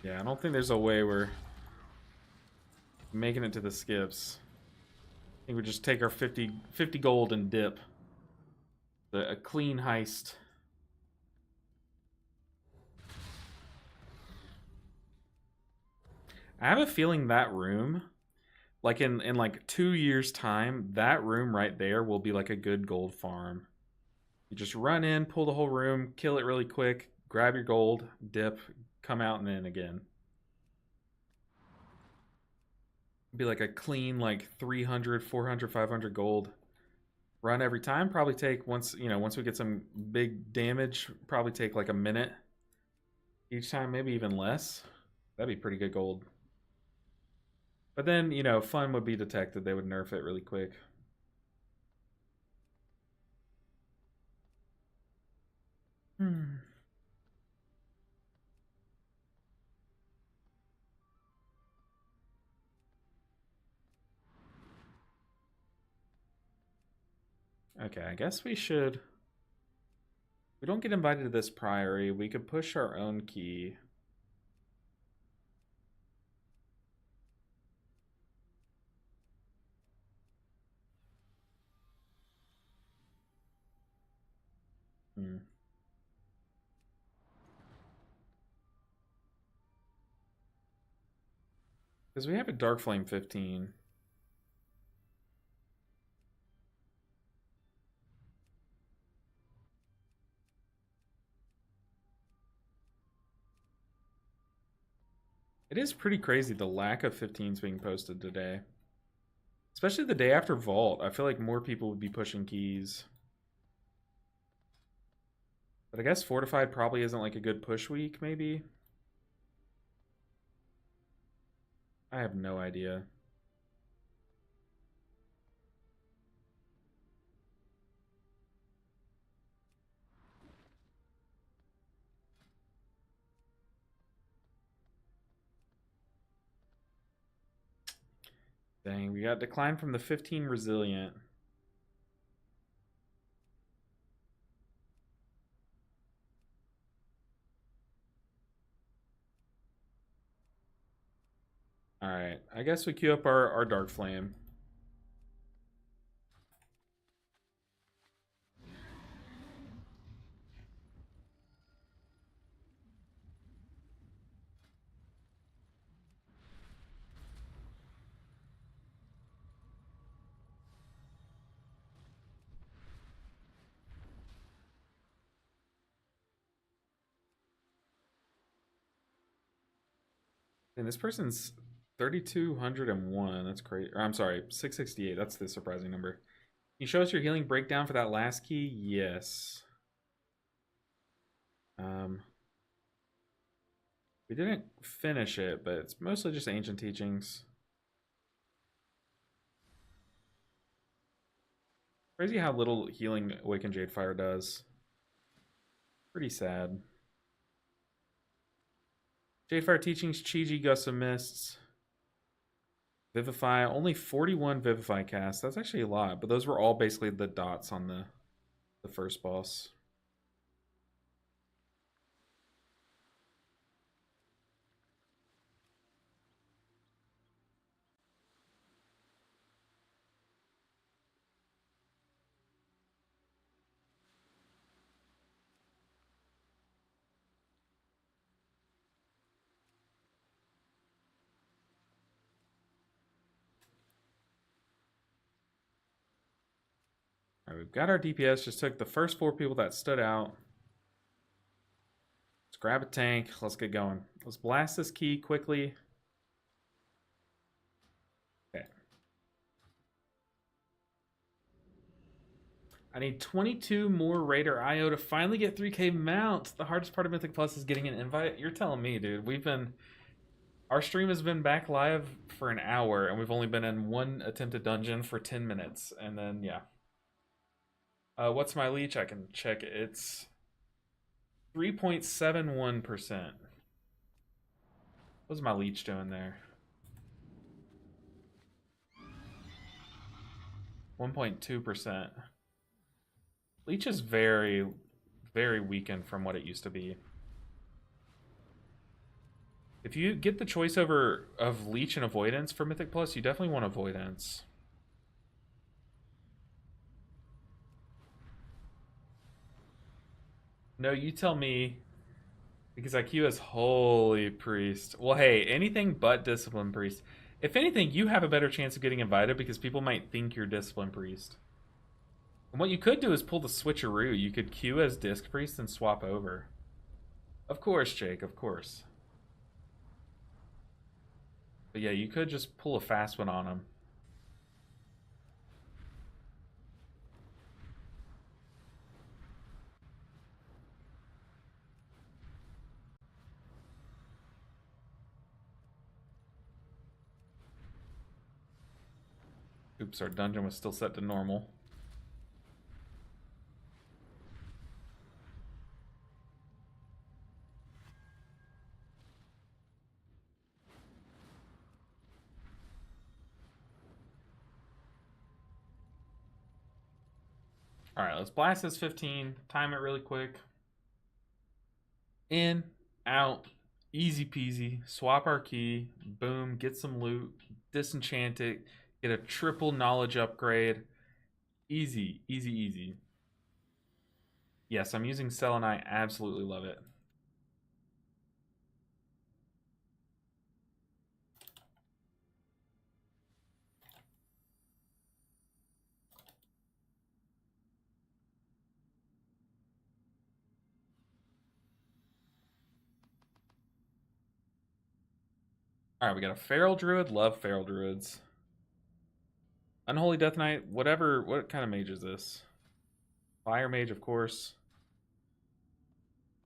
Yeah, I don't think there's a way we're making it to the skips. I think we just take our 50 gold and dip. A clean heist. I have a feeling that room, like in like 2 years time, that room right there will be like a good gold farm. You just run in, pull the whole room, kill it really quick, grab your gold, dip, come out and in again. Be like a clean like 300, 400, 500 gold run every time. Probably take once we get some big damage, probably take like a minute each time, maybe even less. That'd be pretty good gold. But then, fun would be detected. They would nerf it really quick. Okay, I guess we should... We don't get invited to this priory. We could push our own key. Because we have a Dark Flame 15. It is pretty crazy the lack of 15s being posted today. Especially the day after Vault. I feel like more people would be pushing keys. But I guess Fortified probably isn't like a good push week, maybe? I have no idea. Dang, we got declined from the 15 Resilient. Alright, I guess we queue up our Dark Flame. And this person's 3,201. That's crazy. Or, I'm sorry, 668. That's the surprising number. Can you show us your healing breakdown for that last key? Yes. We didn't finish it, but it's mostly just ancient teachings. Crazy how little healing Awakened Jadefire does. Pretty sad. Jadefire teachings, Chi-Ji, Gust of Mists. Vivify, only 41 Vivify casts. That's actually a lot, but those were all basically the dots on the first boss. All right, we've got our DPS. Just took the first 4 people that stood out. Let's grab a tank. Let's get going. Let's blast this key quickly. Okay. I need 22 more Raider IO to finally get 3K mounts. The hardest part of Mythic Plus is getting an invite. You're telling me, dude. Our stream has been back live for an hour, and we've only been in one attempted dungeon for 10 minutes. And then, yeah. What's my leech? I can check it. It's 3.71%. What's my leech doing there? 1.2%. Leech is very, very weakened from what it used to be. If you get the choice over of Leech and Avoidance for Mythic Plus, you definitely want Avoidance. No, you tell me. Because IQ is Holy Priest. Well, hey, anything but Discipline Priest. If anything, you have a better chance of getting invited because people might think you're Discipline Priest. And what you could do is pull the switcheroo. You could queue as Disc Priest and swap over. Of course, Jake, of course. But yeah, you could just pull a fast one on him. Oops, our dungeon was still set to normal. Alright, let's blast this 15. Time it really quick. In, out, easy peasy. Swap our key. Boom, get some loot. Disenchant it. Get a triple knowledge upgrade. Easy, easy, easy. Yes, I'm using Selenite. Absolutely love it. Alright, we got a Feral Druid. Love Feral Druids. Unholy Death Knight. Whatever. What kind of mage is this? Fire Mage, of course.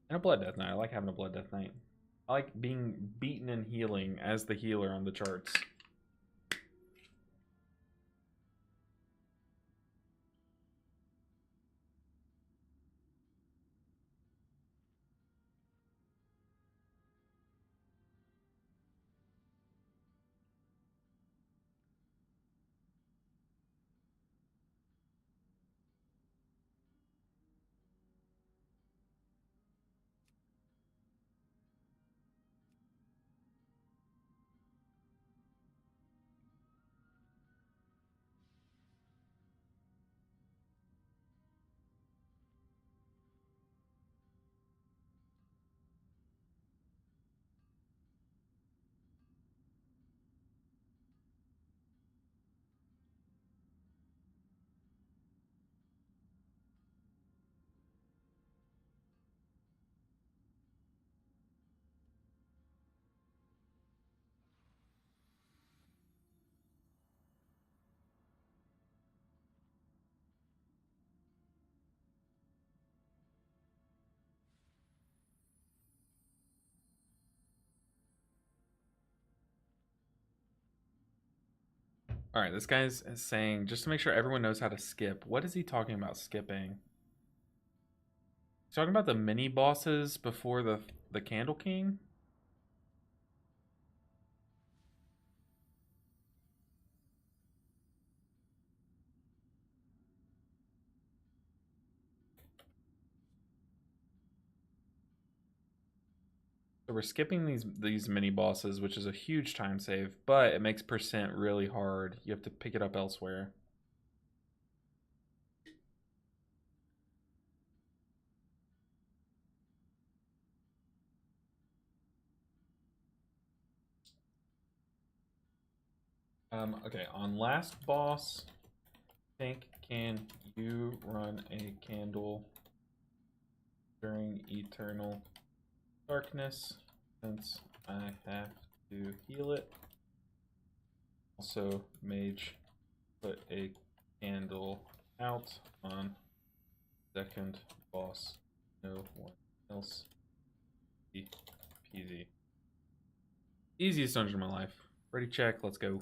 And a Blood Death Knight. I like having a Blood Death Knight. I like being beaten and healing as the healer on the charts. All right, this guy's saying, just to make sure everyone knows how to skip. What is he talking about skipping? He's talking about the mini bosses before the Candle King? So we're skipping these mini bosses, which is a huge time save, but it makes percent really hard. You have to pick it up elsewhere. Okay, on last boss, think, can you run a candle during eternal darkness, since I have to heal it? Also, mage, put a candle out on second boss. No one else. Easy. Easiest dungeon of my life. Ready, check, let's go.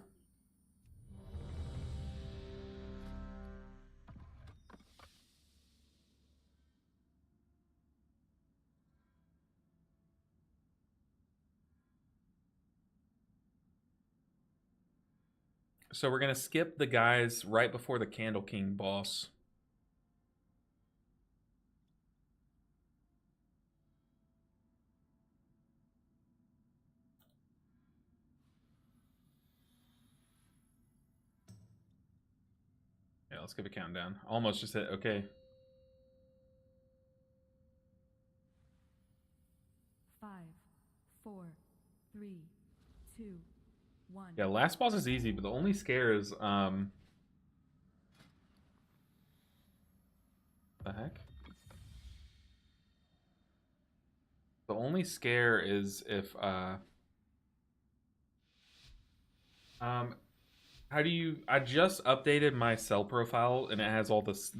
So we're gonna skip the guys right before the Candle King boss. Yeah, let's give a countdown. Almost just hit okay. 5, 4, 3, 2, 1. Yeah, last boss is easy, but the only scare is the heck? The only scare is if how do you, I just updated my cell profile and it has all this,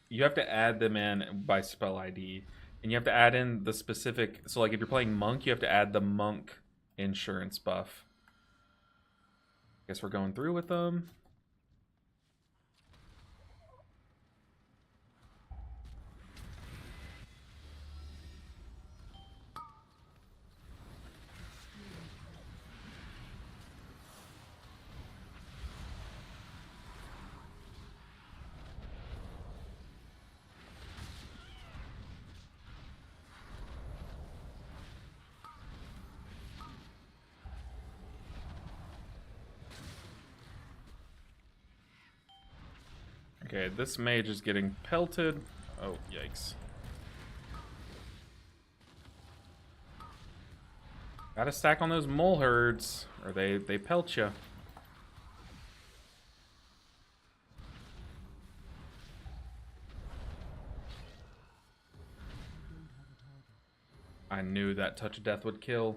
you have to add them in by spell ID and you have to add in the specific, so like if you're playing monk, you have to add the monk insurance buff. Guess we're going through with them. Okay, this mage is getting pelted. Oh, yikes. Gotta stack on those mole herds, or they pelt you. I knew that touch of death would kill.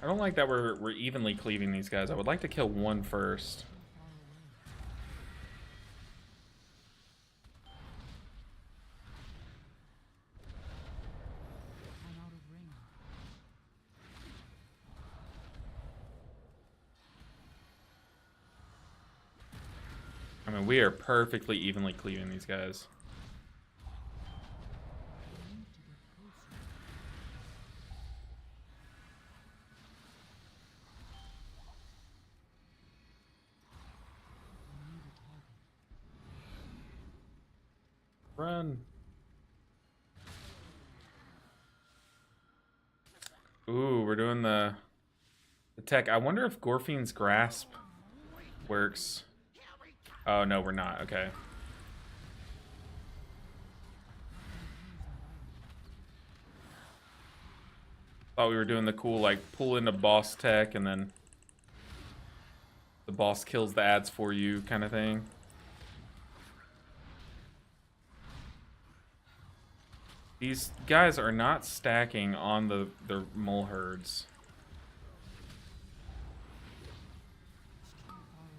I don't like that we're evenly cleaving these guys. I would like to kill one first. I'm out of range. I mean, we are perfectly evenly cleaving these guys. I need to get closer. I need a target. Run. Ooh, we're doing the tech. I wonder if Gorfine's Grasp works. Oh, no, we're not. Okay. Thought we were doing the cool, like, pull into boss tech and then the boss kills the ads for you kind of thing. These guys are not stacking on the mole herds. It's too far away.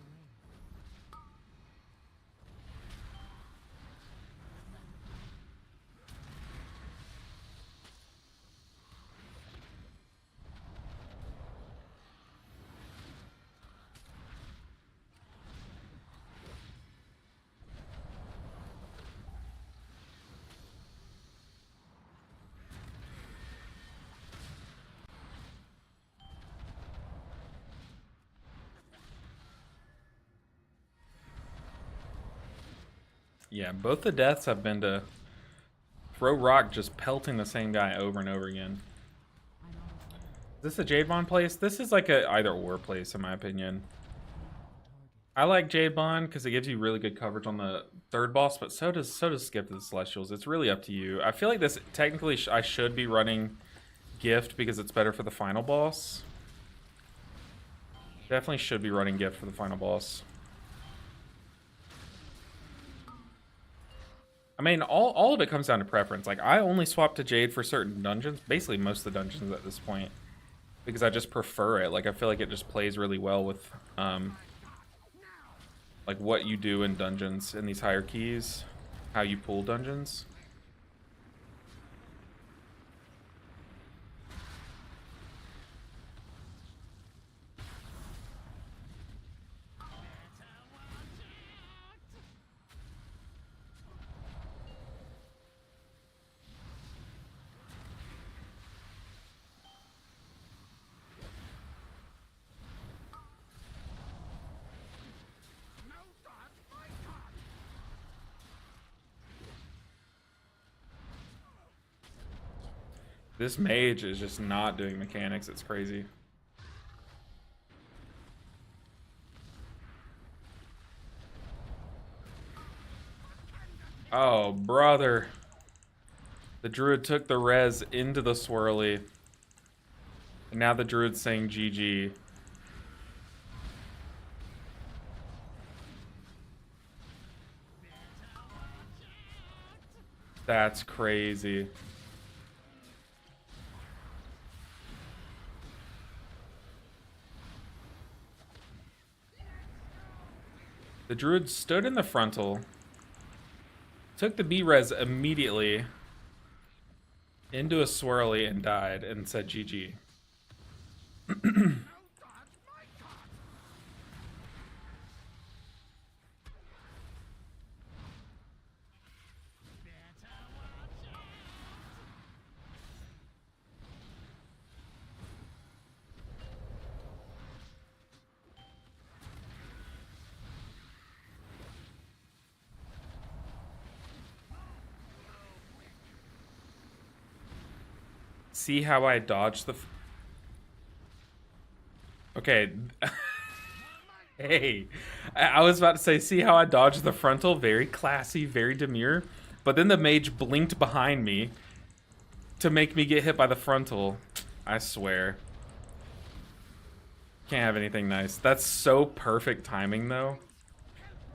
Yeah, both the deaths have been to throw rock, just pelting the same guy over and over again. I'm out of range. Is this a Javon place? This is like a either or place in my opinion. Target. I like Jade Bond because it gives you really good coverage on the third boss, but so does Skip to the Celestials. It's really up to you. I feel like this technically I should be running Gift because it's better for the final boss. Definitely should be running Gift for the final boss. I mean, all of it comes down to preference. Like, I only swap to Jade for certain dungeons, basically most of the dungeons at this point, because I just prefer it. Like, I feel like it just plays really well with, like, what you do in dungeons, in these higher keys, how you pull dungeons. This mage is just not doing mechanics. It's crazy. Oh, brother. The druid took the res into the swirly. And now the druid's saying GG. That's crazy. The druid stood in the frontal, took the B-res immediately into a swirly and died and said GG. See how I dodged the... Okay. Hey. I was about to say, see how I dodged the frontal? Very classy, very demure. But then the mage blinked behind me to make me get hit by the frontal. I swear. Can't have anything nice. That's so perfect timing, though.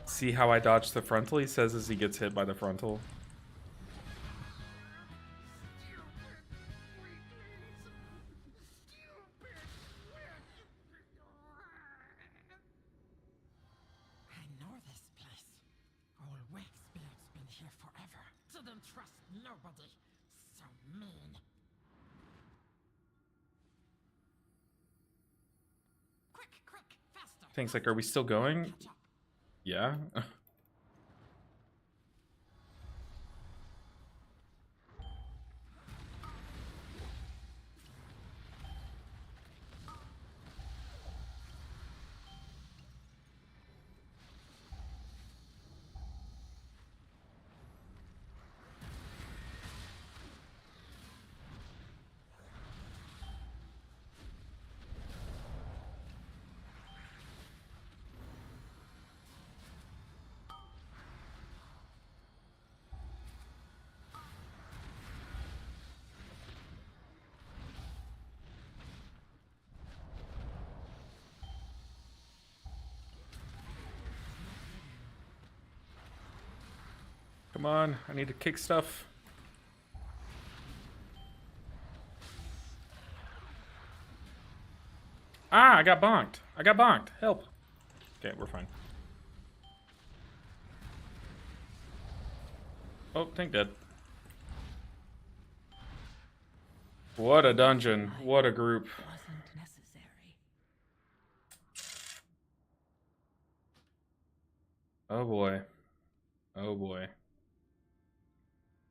See how I dodged the frontal, he says as he gets hit by the frontal. I know this place. Old Wakespeare's been here forever. Didn't trust nobody. So mean. Quick, faster. Things like, are we still going? Yeah. Come on, I need to kick stuff. Ah, I got bonked. I got bonked. Help. Okay, we're fine. Oh, tank dead. What a dungeon. What a group. Wasn't necessary. Oh boy. Oh boy.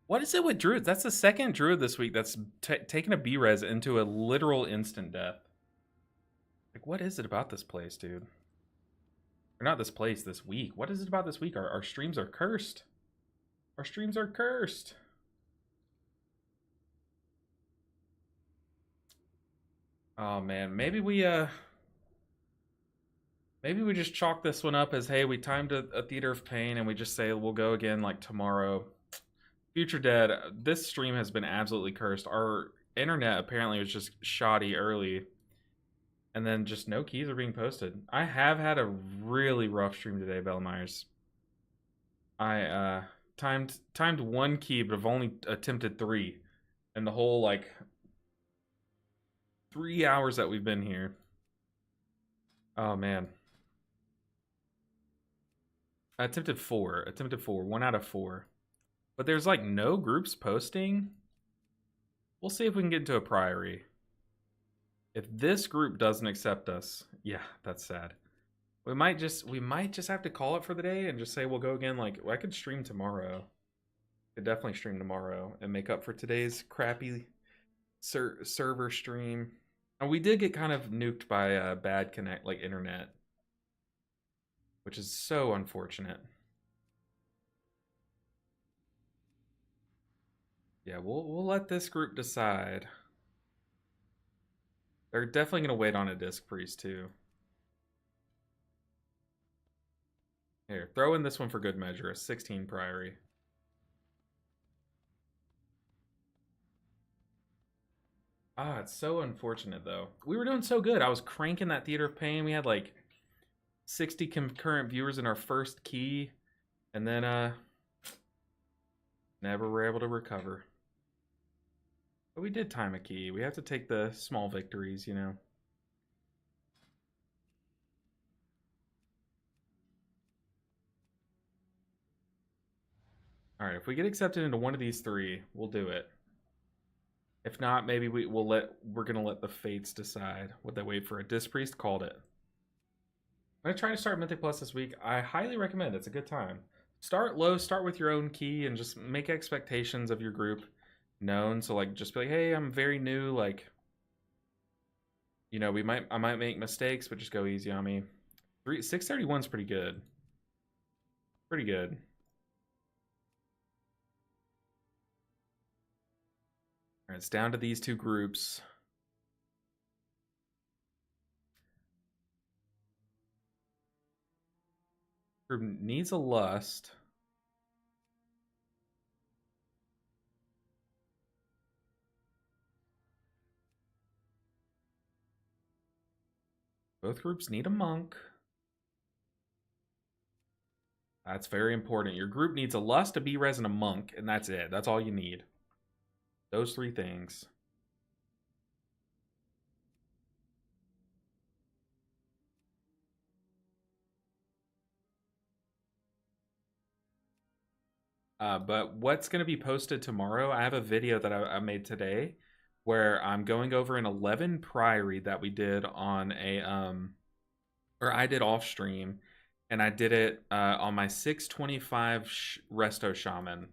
What is it with druids? That's the second druid this week that's taken a B-res into a literal instant death. Like, what is it about this place, dude? Or not this place, this week. What is it about this week? Our streams are cursed. Our streams are cursed. Oh man, maybe we Maybe we just chalk this one up as, hey, we timed a Theater of Pain, and we just say we'll go again like tomorrow. Future Dead, this stream has been absolutely cursed. Our internet apparently was just shoddy early, and then just no keys are being posted. I have had a really rough stream today, Bellemeyers. I timed one key, but I've only attempted 3 in the whole like 3 hours that we've been here. Oh man. I attempted 4. 1 out of 4. But there's like no groups posting. We'll see if we can get into a priory. If this group doesn't accept us, yeah, that's sad. We might just have to call it for the day and just say we'll go again. Like, well, I could stream tomorrow. Could definitely stream tomorrow and make up for today's crappy server stream. And we did get kind of nuked by bad internet, which is so unfortunate. Yeah, we'll let this group decide. They're definitely gonna wait on a Disc Priest too. Here, throw in this one for good measure, a 16 Priory. Ah, it's so unfortunate though. We were doing so good. I was cranking that Theater of Pain. We had like 60 concurrent viewers in our first key, and then never were able to recover. But we did time a key. We have to take the small victories, you know. All right, if we get accepted into one of these 3, we'll do it. If not, maybe we're gonna let the fates decide. Would they wait for a Disc Priest? Called it. I'm gonna try to start Mythic Plus this week. I highly recommend it. It's a good time. Start low, start with your own key, and just make expectations of your group known. So like, just be like, hey, I'm very new. Like, you know, I might make mistakes, but just go easy on me. 631 is pretty good. Pretty good. All right, it's down to these 2 groups. Group needs a lust. Both groups need a monk. That's very important. Your group needs a lust, a B-res, and a monk, and that's it. That's all you need. Those 3 things. But what's going to be posted tomorrow, I have a video that I made today where I'm going over an 11 Priory that we did on or I did off stream, and I did it on my 625 Resto Shaman.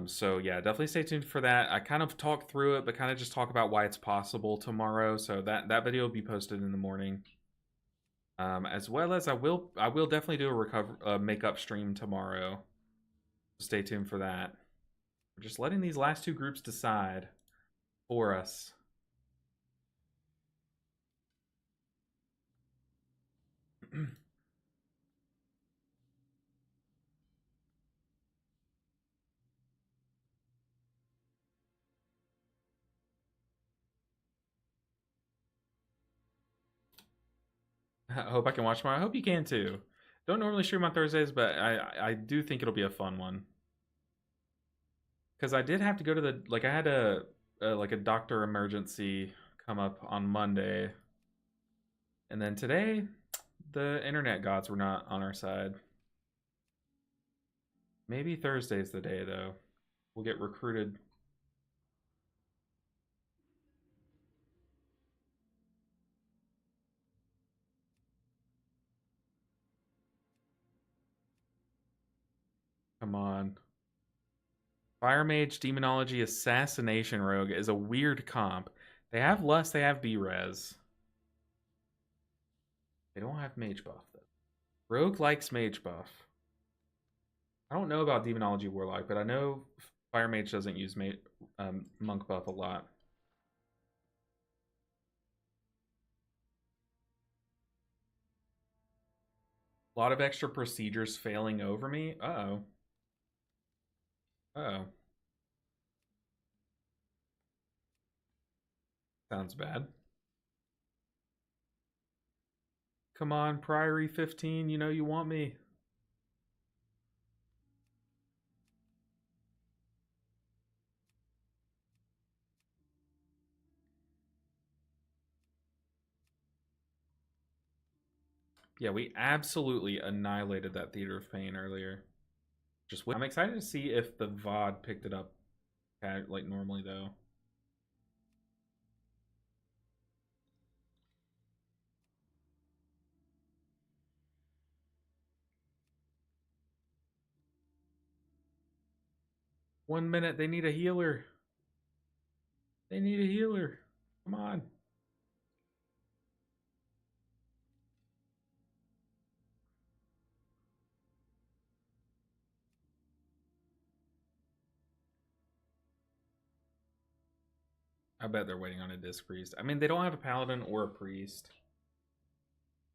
So yeah, definitely stay tuned for that. I kind of talk through it, but kind of just talk about why it's possible tomorrow. So that video will be posted in the morning. As well as I will definitely do a makeup stream tomorrow. Stay tuned for that. We're just letting these last 2 groups decide for us. I hope I can watch more. I hope you can too. Don't normally stream on Thursdays, but I do think it'll be a fun one. Because I did have to go to the, like, I had a doctor emergency come up on Monday. And then today, the internet gods were not on our side. Maybe Thursday's the day, though. We'll get recruited. Come on. Fire Mage, Demonology, Assassination Rogue is a weird comp. They have lust, they have B-res. They don't have Mage buff, though. Rogue likes Mage buff. I don't know about Demonology Warlock, but I know Fire Mage doesn't use Monk buff a lot. A lot of extra procedures failing over me. Uh-oh. Uh-oh. Sounds bad. Come on, Priory 15, you know you want me. Yeah, we absolutely annihilated that Theater of Pain earlier. I'm excited to see if the VOD picked it up like normally though. One minute, they need a healer. They need a healer. Come on. I bet they're waiting on a Disc Priest. I mean, they don't have a Paladin or a Priest.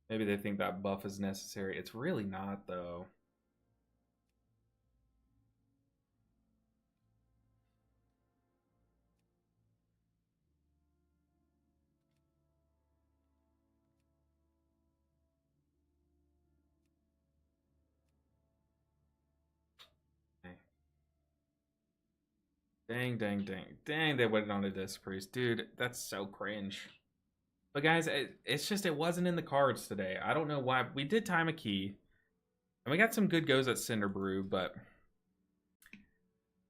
Maybe they think that buff is necessary. It's really not, though. Dang, dang, dang. Dang, they waited on a Disc Priest. Dude, that's so cringe. But guys, it's just it wasn't in the cards today. I don't know why. We did time a key. And we got some good goes at Cinderbrew, but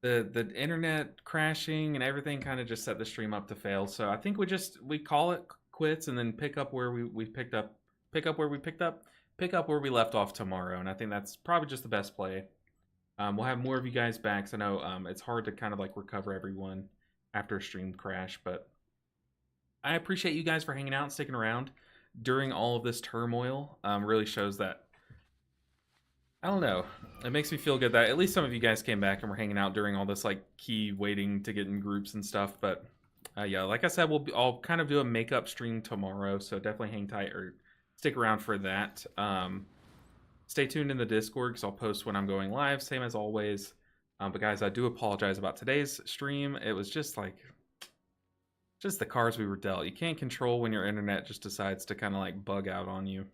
the internet crashing and everything kind of just set the stream up to fail. So I think we call it quits and then pick up where we pick up where we left off tomorrow. And I think that's probably just the best play. We'll have more of you guys back. So I know it's hard to kind of like recover everyone after a stream crash, but I appreciate you guys for hanging out and sticking around during all of this turmoil. Really shows that, I don't know, it makes me feel good that at least some of you guys came back and were hanging out during all this like key waiting to get in groups and stuff. But yeah, like I said, I'll kind of do a makeup stream tomorrow, so definitely hang tight or stick around for that. Stay tuned in the Discord because I'll post when I'm going live, same as always. But guys, I do apologize about today's stream. It was just like, just the cards we were dealt. You can't control when your internet just decides to kind of like bug out on you.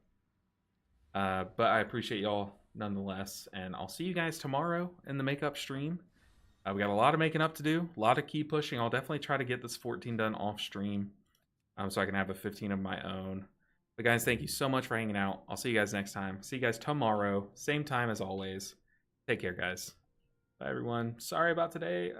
But I appreciate y'all nonetheless, and I'll see you guys tomorrow in the makeup stream. We got a lot of making up to do, a lot of key pushing. I'll definitely try to get this 14 done off stream, so I can have a 15 of my own. But guys, thank you so much for hanging out. I'll see you guys next time. See you guys tomorrow, same time as always. Take care, guys. Bye, everyone. Sorry about today.